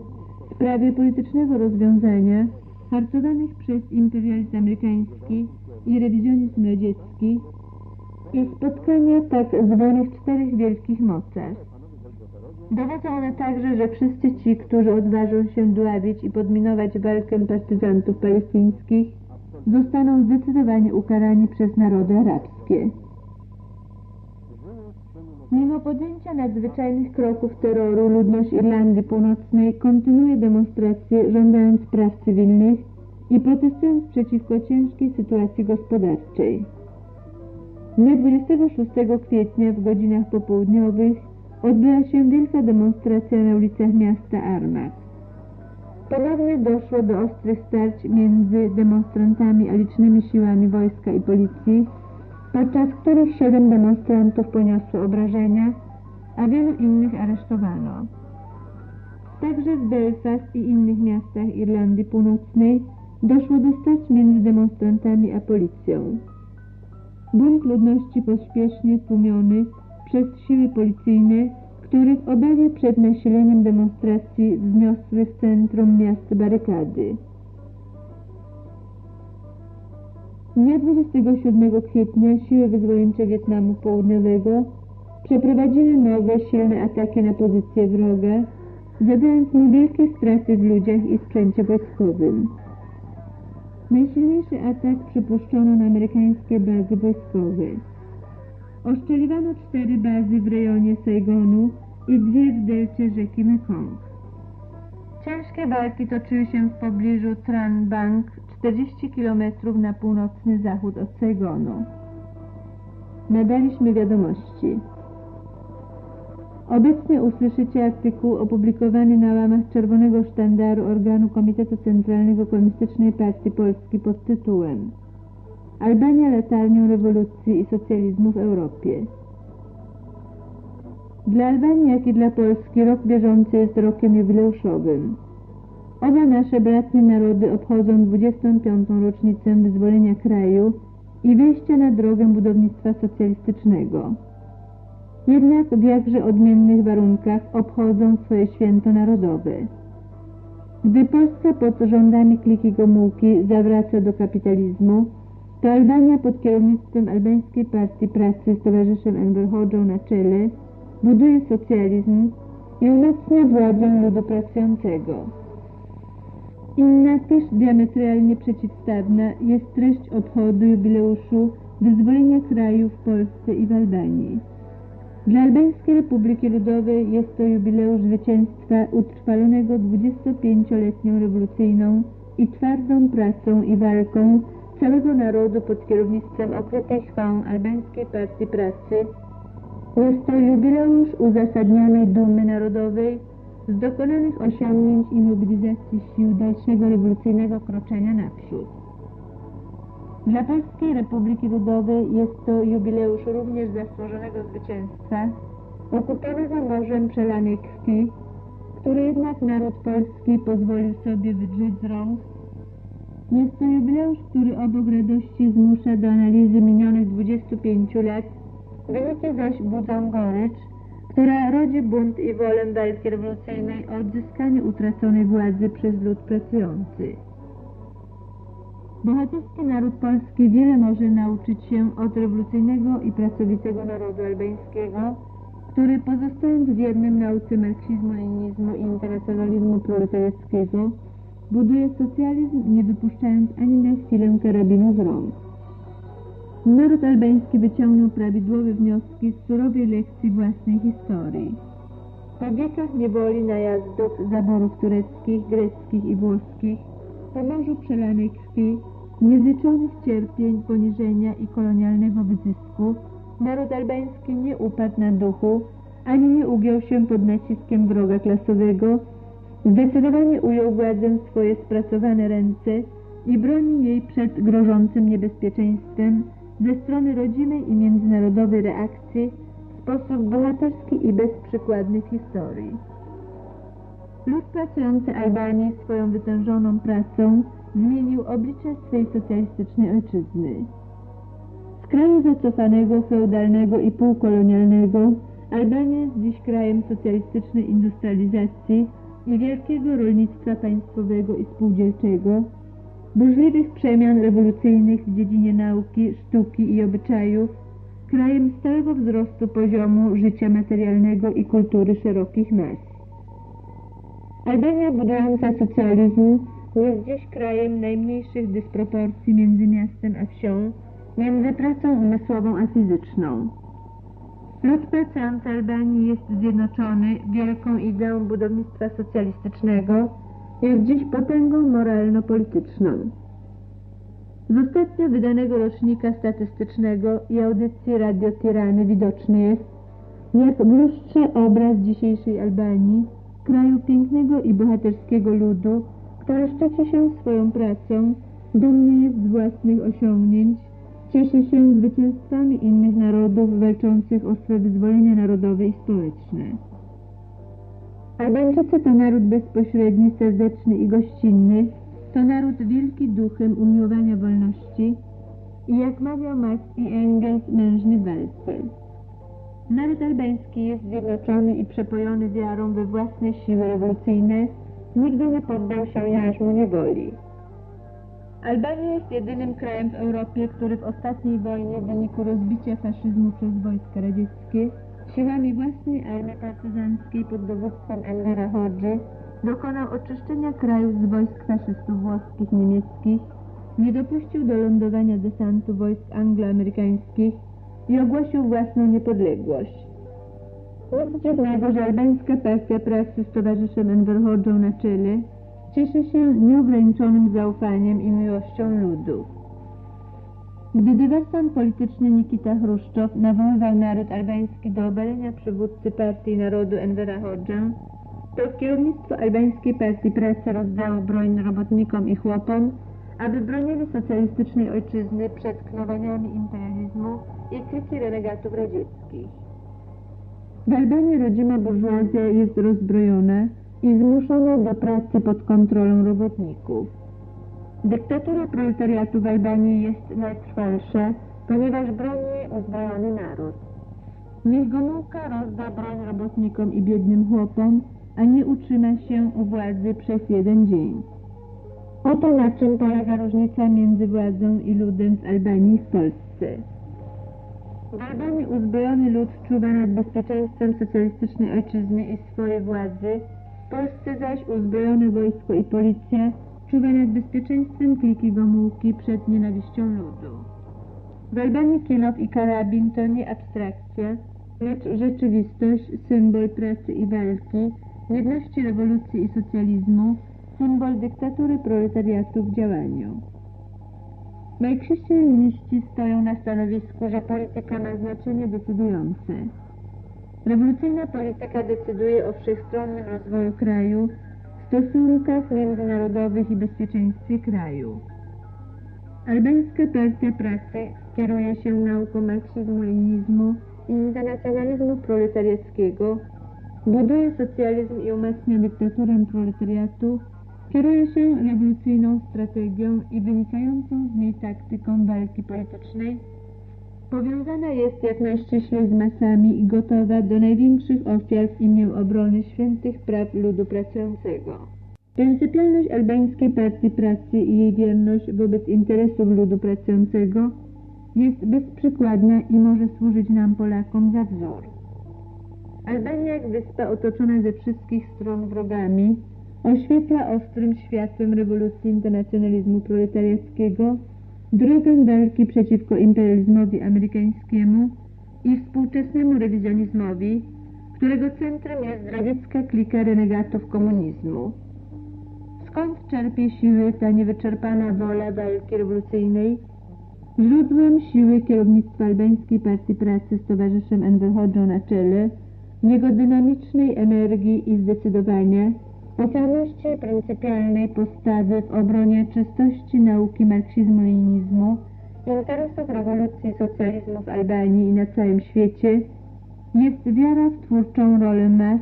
w sprawie politycznego rozwiązania harcowanych przez imperializm amerykański i rewizjonizm radziecki i spotkania tak zwanych 4 wielkich mocarstw. Dowodzą one także, że wszyscy ci, którzy odważą się dławić i podminować walkę partyzantów palestyńskich, zostaną zdecydowanie ukarani przez narody arabskie. Mimo podjęcia nadzwyczajnych kroków terroru, ludność Irlandii Północnej kontynuuje demonstracje, żądając praw cywilnych i protestując przeciwko ciężkiej sytuacji gospodarczej. Dnia 26 kwietnia w godzinach popołudniowych odbyła się wielka demonstracja na ulicach miasta Armagh. Ponownie doszło do ostrych starć między demonstrantami a licznymi siłami wojska i policji, podczas których 7 demonstrantów poniosło obrażenia, a wielu innych aresztowano. Także w Belfast i innych miastach Irlandii Północnej doszło do starć między demonstrantami a policją. Bunt ludności pośpiesznie tłumiony przez siły policyjne, które w obawie przed nasileniem demonstracji wzniosły w centrum miasta barykady. Dnia 27 kwietnia siły wyzwoleńcze Wietnamu Południowego przeprowadziły nowe, silne ataki na pozycje wroga, zadając mu wielkie straty w ludziach i sprzęcie wojskowym. Najsilniejszy atak przypuszczono na amerykańskie bazy wojskowe. Oszczeliwano 4 bazy w rejonie Saigonu i 2 w delcie rzeki Mekong. Ciężkie walki toczyły się w pobliżu Tran Bang, 40 km na północny zachód od Saigonu. Nadaliśmy wiadomości. Obecnie usłyszycie artykuł opublikowany na łamach Czerwonego Sztandaru organu Komitetu Centralnego Komunistycznej Partii Polski pod tytułem Albania latarnią rewolucji i socjalizmu w Europie. Dla Albanii, jak i dla Polski rok bieżący jest rokiem jubileuszowym. Oba nasze bratnie narody obchodzą 25. rocznicę wyzwolenia kraju i wejścia na drogę budownictwa socjalistycznego. Jednak w jakże odmiennych warunkach obchodzą swoje święto narodowe. Gdy Polska pod rządami kliki Gomułki zawraca do kapitalizmu, to Albania pod kierownictwem Albańskiej Partii Pracy z towarzyszem Enver Hodżą na czele buduje socjalizm i umacnia władzę ludu pracującego. Inna, też diametralnie przeciwstawna, jest treść obchodu jubileuszu wyzwolenia kraju w Polsce i w Albanii. Dla Albańskiej Republiki Ludowej jest to jubileusz zwycięstwa utrwalonego 25-letnią rewolucyjną i twardą pracą i walką całego narodu pod kierownictwem okrytej chwałą Albańskiej Partii Pracy. Jest to jubileusz uzasadnionej dumy narodowej z dokonanych osiągnięć i mobilizacji sił dalszego rewolucyjnego kroczenia naprzód. Dla Polskiej Republiki Ludowej jest to jubileusz również zasłużonego zwycięstwa, okupowanego morzem przelanej krwi, który jednak naród polski pozwolił sobie wydrzeć z rąk. Jest to jubileusz, który obok radości zmusza do analizy minionych 25 lat, wyniki zaś budzą gorycz, która rodzi bunt i wolę walki rewolucyjnej o odzyskanie utraconej władzy przez lud pracujący. Bohaterski naród polski wiele może nauczyć się od rewolucyjnego i pracowitego narodu albańskiego, który pozostając wiernym nauce marksizmu, leninizmu i internacjonalizmu proletariackiego, buduje socjalizm, nie wypuszczając ani na chwilę karabinu z rąk. Naród albański wyciągnął prawidłowe wnioski z surowej lekcji własnej historii. Po wiekach niewoli, najazdów, zaborów tureckich, greckich i włoskich, po morzu przelanej krwi, niezliczonych cierpień, poniżenia i kolonialnego wyzysku, naród albański nie upadł na duchu, ani nie ugiął się pod naciskiem wroga klasowego, zdecydowanie ujął władzę w swoje spracowane ręce i broni jej przed grożącym niebezpieczeństwem ze strony rodzimej i międzynarodowej reakcji w sposób bohaterski i bezprzykładny w historii. Lud pracujący Albanii swoją wytężoną pracą zmienił oblicze swej socjalistycznej ojczyzny. Z kraju zacofanego, feudalnego i półkolonialnego Albania jest dziś krajem socjalistycznej industrializacji i wielkiego rolnictwa państwowego i spółdzielczego, burzliwych przemian rewolucyjnych w dziedzinie nauki, sztuki i obyczajów, krajem stałego wzrostu poziomu życia materialnego i kultury szerokich mas. Albania budująca socjalizm jest dziś krajem najmniejszych dysproporcji między miastem a wsią, między pracą umysłową a fizyczną. Lud pracujący Albanii jest zjednoczony wielką ideą budownictwa socjalistycznego, jest dziś potęgą moralno-polityczną. Z ostatnio wydanego rocznika statystycznego i audycji Radio Tirany widoczny jest, jak w lustrze obraz dzisiejszej Albanii, kraju pięknego i bohaterskiego ludu, który szczyci się swoją pracą, dumny jest z własnych osiągnięć, cieszy się zwycięstwami innych narodów walczących o swe wyzwolenie narodowe i społeczne. Albańczycy to naród bezpośredni, serdeczny i gościnny, to naród wielki duchem umiłowania wolności i jak mawiał Marx i Engels, mężny w walce. Naród albański jest zjednoczony i przepojony wiarą we własne siły rewolucyjne, nigdy nie poddał się jarzmu niewoli. Albania jest jedynym krajem w Europie, który w ostatniej wojnie w wyniku rozbicia faszyzmu przez wojska radzieckie siłami własnej armii partyzanckiej pod dowództwem Envera Hodży dokonał oczyszczenia kraju z wojsk faszystów włoskich, niemieckich, nie dopuścił do lądowania desantu wojsk angloamerykańskich i ogłosił własną niepodległość. Nic dziwnego, że albańska partia pracy z towarzyszem Enver Hodżą na czele cieszy się nieograniczonym zaufaniem i miłością ludu. Gdy dywersant polityczny Nikita Chruszczow nawoływał naród albański do obalenia przywódcy Partii Narodu Envera Hodżę, to kierownictwo albańskiej Partii Pracy rozdało broń robotnikom i chłopom, aby bronili socjalistycznej ojczyzny przed knowaniami imperializmu i kliki renegatów radzieckich. W Albanii rodzima burżuazja jest rozbrojona i zmuszona do pracy pod kontrolą robotników. Dyktatura proletariatu w Albanii jest najtrwalsza, ponieważ broni uzbrojony naród. Niech Gomułka rozda broń robotnikom i biednym chłopom, a nie utrzyma się u władzy przez jeden dzień. Oto na czym polega różnica między władzą i ludem w Albanii i w Polsce. W Albanii uzbrojony lud czuwa nad bezpieczeństwem socjalistycznej ojczyzny i swojej władzy, w Polsce zaś uzbrojone wojsko i policja czuwa nad bezpieczeństwem kliki Gomułki przed nienawiścią ludu. W Albanii kilof i karabin to nie abstrakcja, lecz rzeczywistość, symbol pracy i walki, jedności rewolucji i socjalizmu, symbol dyktatury proletariatu w działaniu. Marksiści-leniniści stoją na stanowisku, że polityka ma znaczenie decydujące. Rewolucyjna polityka decyduje o wszechstronnym rozwoju kraju, stosunkach międzynarodowych i bezpieczeństwie kraju. Albańska Partia Pracy kieruje się nauką marksizmu-leninizmu i internacjonalizmu proletariackiego, buduje socjalizm i umacnia dyktaturę proletariatu, kieruje się rewolucyjną strategią i wynikającą z niej taktyką walki politycznej, powiązana jest jak najściślej z masami i gotowa do największych ofiar w imię obrony świętych praw ludu pracującego. Pryncypialność albańskiej partii pracy i jej wierność wobec interesów ludu pracującego jest bezprzykładna i może służyć nam, Polakom, za wzór. Albania, jak wyspa otoczona ze wszystkich stron wrogami, oświetla ostrym światłem rewolucji internacjonalizmu proletariackiego drogę walki przeciwko imperializmowi amerykańskiemu i współczesnemu rewizjonizmowi, którego centrum jest zdradziecka klika renegatów komunizmu. Skąd czerpie siły ta niewyczerpana wola walki rewolucyjnej? Źródłem siły kierownictwa albańskiej partii pracy z towarzyszem Enver Hodżą na czele, jego dynamicznej energii i zdecydowania, ofiarności pryncypialnej postawy w obronie czystości nauki marksizmu-leninizmu, interesów rewolucji i socjalizmu w Albanii i na całym świecie, jest wiara w twórczą rolę mas,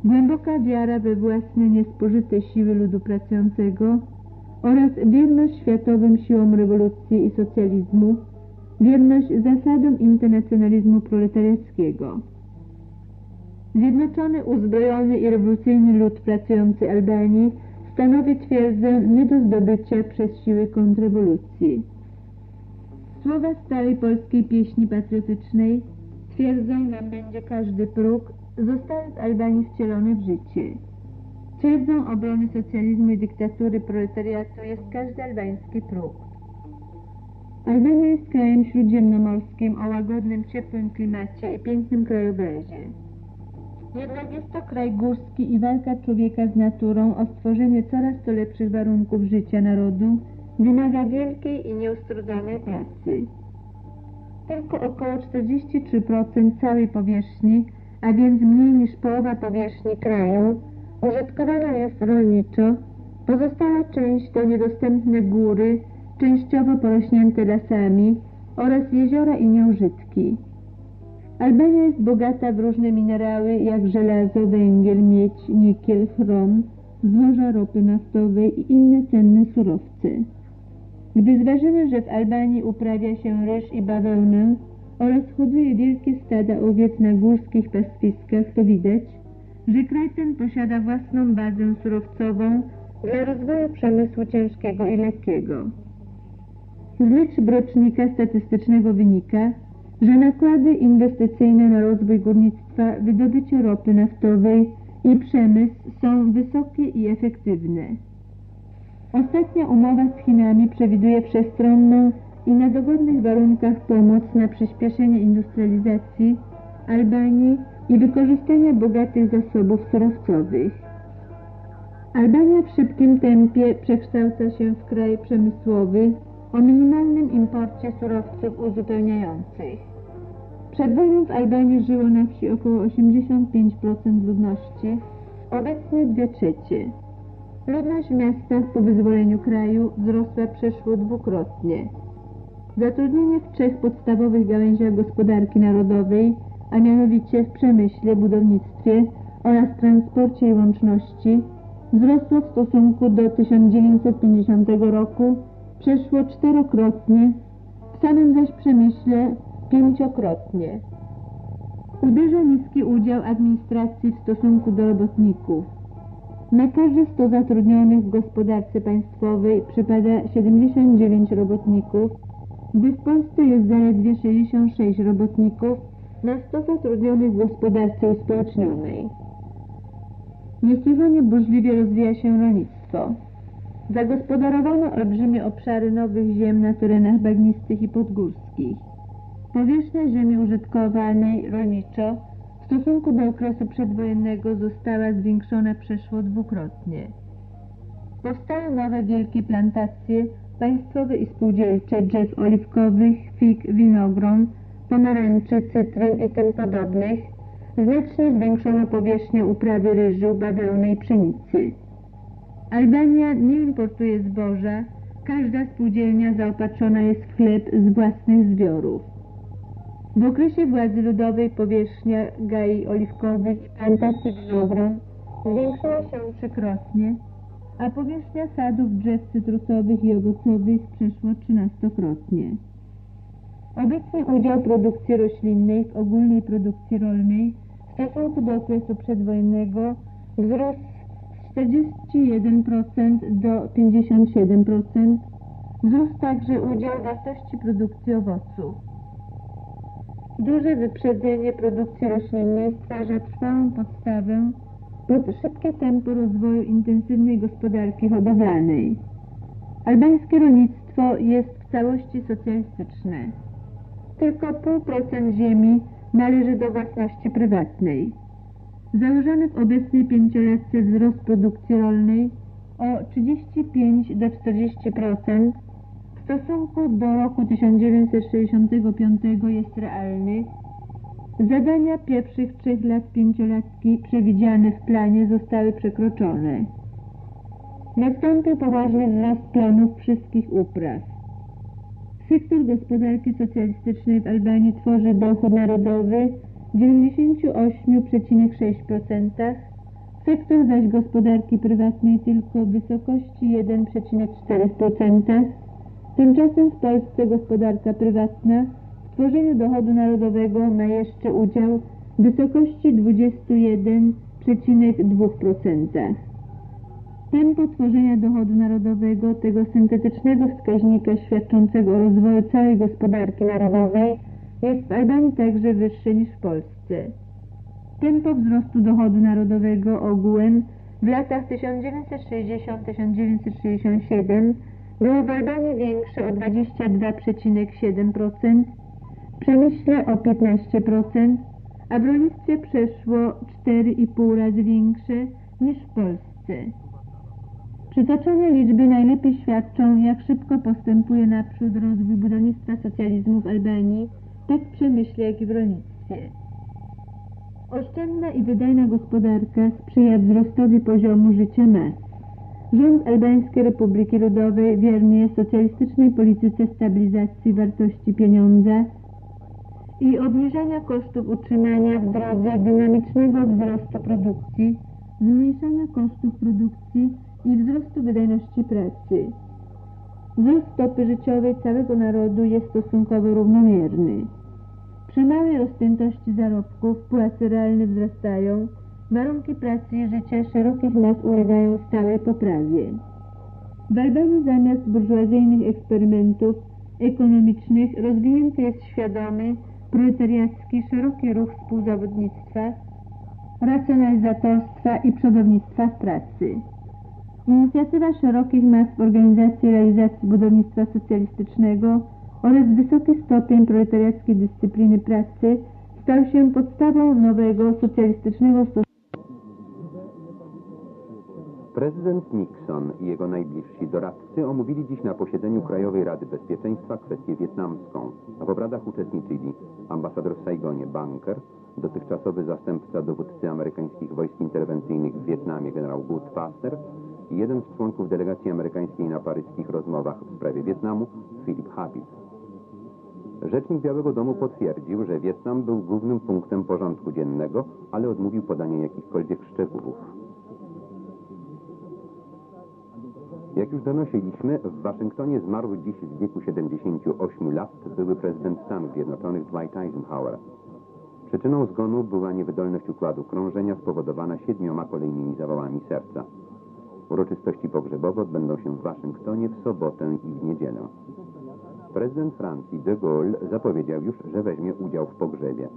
głęboka wiara we własne niespożyte siły ludu pracującego oraz wierność światowym siłom rewolucji i socjalizmu, wierność zasadom internacjonalizmu proletariackiego. Zjednoczony, uzbrojony i rewolucyjny lud pracujący Albanii stanowi twierdzę nie do zdobycia przez siły kontrrewolucji. Słowa starej polskiej pieśni patriotycznej twierdzą nam będzie każdy próg, zostały w Albanii wcielone w życie. Twierdzą obrony socjalizmu i dyktatury proletariatu jest każdy albański próg. Albania jest krajem śródziemnomorskim o łagodnym, ciepłym klimacie i pięknym krajobrazie. Jednak jest to kraj górski i walka człowieka z naturą o stworzenie coraz to lepszych warunków życia narodu wymaga wielkiej i nieustrudzonej pracy. Tylko około 43% całej powierzchni, a więc mniej niż połowa powierzchni kraju, użytkowana jest rolniczo, pozostała część to niedostępne góry, częściowo porośnięte lasami oraz jeziora i nieużytki. Albania jest bogata w różne minerały jak żelazo, węgiel, miedź, nikiel, chrom, złoża ropy naftowej i inne cenne surowce. Gdy zważymy, że w Albanii uprawia się ryż i bawełnę oraz hoduje wielkie stada owiec na górskich pastwiskach, to widać, że kraj ten posiada własną bazę surowcową dla rozwoju przemysłu ciężkiego i lekkiego. Z liczb rocznika statystycznego wynika, że nakłady inwestycyjne na rozwój górnictwa, wydobycie ropy naftowej i przemysł są wysokie i efektywne. Ostatnia umowa z Chinami przewiduje wszechstronną i na dogodnych warunkach pomoc na przyspieszenie industrializacji Albanii i wykorzystania bogatych zasobów surowcowych. Albania w szybkim tempie przekształca się w kraj przemysłowy o minimalnym imporcie surowców uzupełniających. Przed wojną w Albanii żyło na wsi około 85% ludności, obecnie 2/3. Ludność w miastach po wyzwoleniu kraju wzrosła przeszło dwukrotnie. Zatrudnienie w 3 podstawowych gałęziach gospodarki narodowej, a mianowicie w przemyśle, budownictwie oraz transporcie i łączności, wzrosło w stosunku do 1950 roku przeszło 4-krotnie, w samym zaś przemyśle 5-krotnie. Uderza niski udział administracji w stosunku do robotników. Na każde 100 zatrudnionych w gospodarce państwowej przypada 79 robotników, gdy w Polsce jest zaledwie 66 robotników na 100 zatrudnionych w gospodarce uspołecznionej. Niesłychanie burzliwie rozwija się rolnictwo. Zagospodarowano olbrzymie obszary nowych ziem na terenach bagnistych i podgórskich. Powierzchnia ziemi użytkowanej rolniczo w stosunku do okresu przedwojennego została zwiększona przeszło dwukrotnie. Powstały nowe wielkie plantacje państwowe i spółdzielcze drzew oliwkowych, fig, winogron, pomarańczy, cytryn i tym podobnych. Znacznie zwiększono powierzchnię uprawy ryżu, bawełny i pszenicy. Albania nie importuje zboża, każda spółdzielnia zaopatrzona jest w chleb z własnych zbiorów. W okresie władzy ludowej powierzchnia gai oliwkowych i plantacji winogron zwiększyła się 3-krotnie, a powierzchnia sadów drzew cytrusowych i owocowych przeszło 13-krotnie. Obecnie udział produkcji roślinnej w ogólnej produkcji rolnej w stosunku do okresu przedwojennego wzrósł z 41% do 57%. Wzrósł także udział wartości produkcji owoców. Duże wyprzedzenie produkcji roślinnej stwarza trwałą podstawę pod szybkie tempo rozwoju intensywnej gospodarki hodowlanej. Albańskie rolnictwo jest w całości socjalistyczne. Tylko 0,5% ziemi należy do własności prywatnej. Założony w obecnej pięciolatce wzrost produkcji rolnej o 35 do 40% w stosunku do roku 1965 jest realny. Zadania pierwszych 3 lat pięciolatki przewidziane w planie zostały przekroczone. Nastąpił poważny wzrost planów wszystkich upraw. Sektor gospodarki socjalistycznej w Albanii tworzy dochód narodowy 98,6%, sektor zaś gospodarki prywatnej tylko w wysokości 1,4%. Tymczasem w Polsce gospodarka prywatna w tworzeniu dochodu narodowego ma jeszcze udział w wysokości 21,2%. Tempo tworzenia dochodu narodowego, tego syntetycznego wskaźnika świadczącego o rozwoju całej gospodarki narodowej, jest w Albanii także wyższe niż w Polsce. Tempo wzrostu dochodu narodowego ogółem w latach 1960-1967 było w Albanii większe o 22,7%, w przemyśle o 15%, a w rolnictwie przeszło 4,5 razy większe niż w Polsce. Przytoczone liczby najlepiej świadczą, jak szybko postępuje naprzód rozwój budownictwa socjalizmu w Albanii, tak w przemyśle, jak i w rolnictwie. Oszczędna i wydajna gospodarka sprzyja wzrostowi poziomu życia mas. Rząd Albańskiej Republiki Ludowej wiernie socjalistycznej polityce stabilizacji wartości pieniądza i obniżania kosztów utrzymania w drodze dynamicznego wzrostu produkcji, zmniejszania kosztów produkcji i wzrostu wydajności pracy. Wzrost stopy życiowej całego narodu jest stosunkowo równomierny. Przy małej rozpiętości zarobków płace realne wzrastają, warunki pracy i życia szerokich mas ulegają stałej poprawie. W Albanii zamiast burżuazyjnych eksperymentów ekonomicznych rozwinięty jest świadomy, proletariacki, szeroki ruch współzawodnictwa, racjonalizatorstwa i przodownictwa w pracy. Inicjatywa szerokich mas w organizacji i realizacji budownictwa socjalistycznego oraz wysoki stopień proletariackiej dyscypliny pracy stał się podstawą nowego socjalistycznego stosunku. Prezydent Nixon i jego najbliżsi doradcy omówili dziś na posiedzeniu Krajowej Rady Bezpieczeństwa kwestię wietnamską. W obradach uczestniczyli ambasador w Saigonie Bunker, dotychczasowy zastępca dowódcy amerykańskich wojsk interwencyjnych w Wietnamie generał Goodfather i jeden z członków delegacji amerykańskiej na paryskich rozmowach w sprawie Wietnamu, Philip Habib. Rzecznik Białego Domu potwierdził, że Wietnam był głównym punktem porządku dziennego, ale odmówił podania jakichkolwiek szczegółów. Jak już donosiliśmy, w Waszyngtonie zmarł dziś w wieku 78 lat były prezydent Stanów Zjednoczonych Dwight Eisenhower. Przyczyną zgonu była niewydolność układu krążenia spowodowana 7 kolejnymi zawałami serca. Uroczystości pogrzebowe odbędą się w Waszyngtonie w sobotę i w niedzielę. Prezydent Francji de Gaulle zapowiedział już, że weźmie udział w pogrzebie.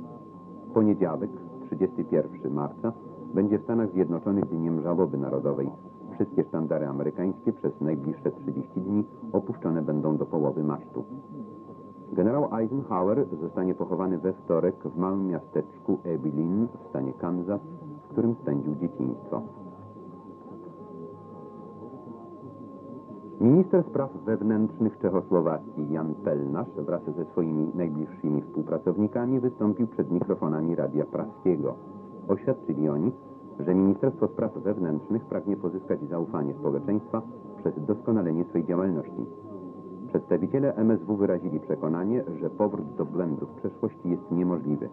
W poniedziałek, 31 marca, będzie w Stanach Zjednoczonych Dniem Żałoby Narodowej. Wszystkie sztandary amerykańskie przez najbliższe 30 dni opuszczone będą do połowy masztu. Generał Eisenhower zostanie pochowany we wtorek w małym miasteczku Abilene w stanie Kansas, w którym spędził dzieciństwo. Minister spraw wewnętrznych Czechosłowacji Jan Pelnasz wraz ze swoimi najbliższymi współpracownikami wystąpił przed mikrofonami Radia Praskiego. Oświadczyli oni, że Ministerstwo Spraw Wewnętrznych pragnie pozyskać zaufanie społeczeństwa przez doskonalenie swej działalności. Przedstawiciele MSW wyrazili przekonanie, że powrót do błędów przeszłości jest niemożliwy.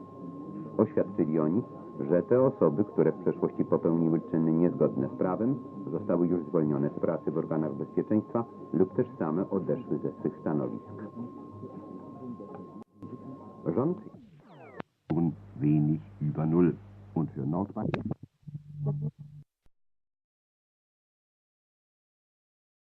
Oświadczyli oni, że te osoby, które w przeszłości popełniły czyny niezgodne z prawem, zostały już zwolnione z pracy w organach bezpieczeństwa lub też same odeszły ze swych stanowisk. Rząd wenig über Null und für Nordbayern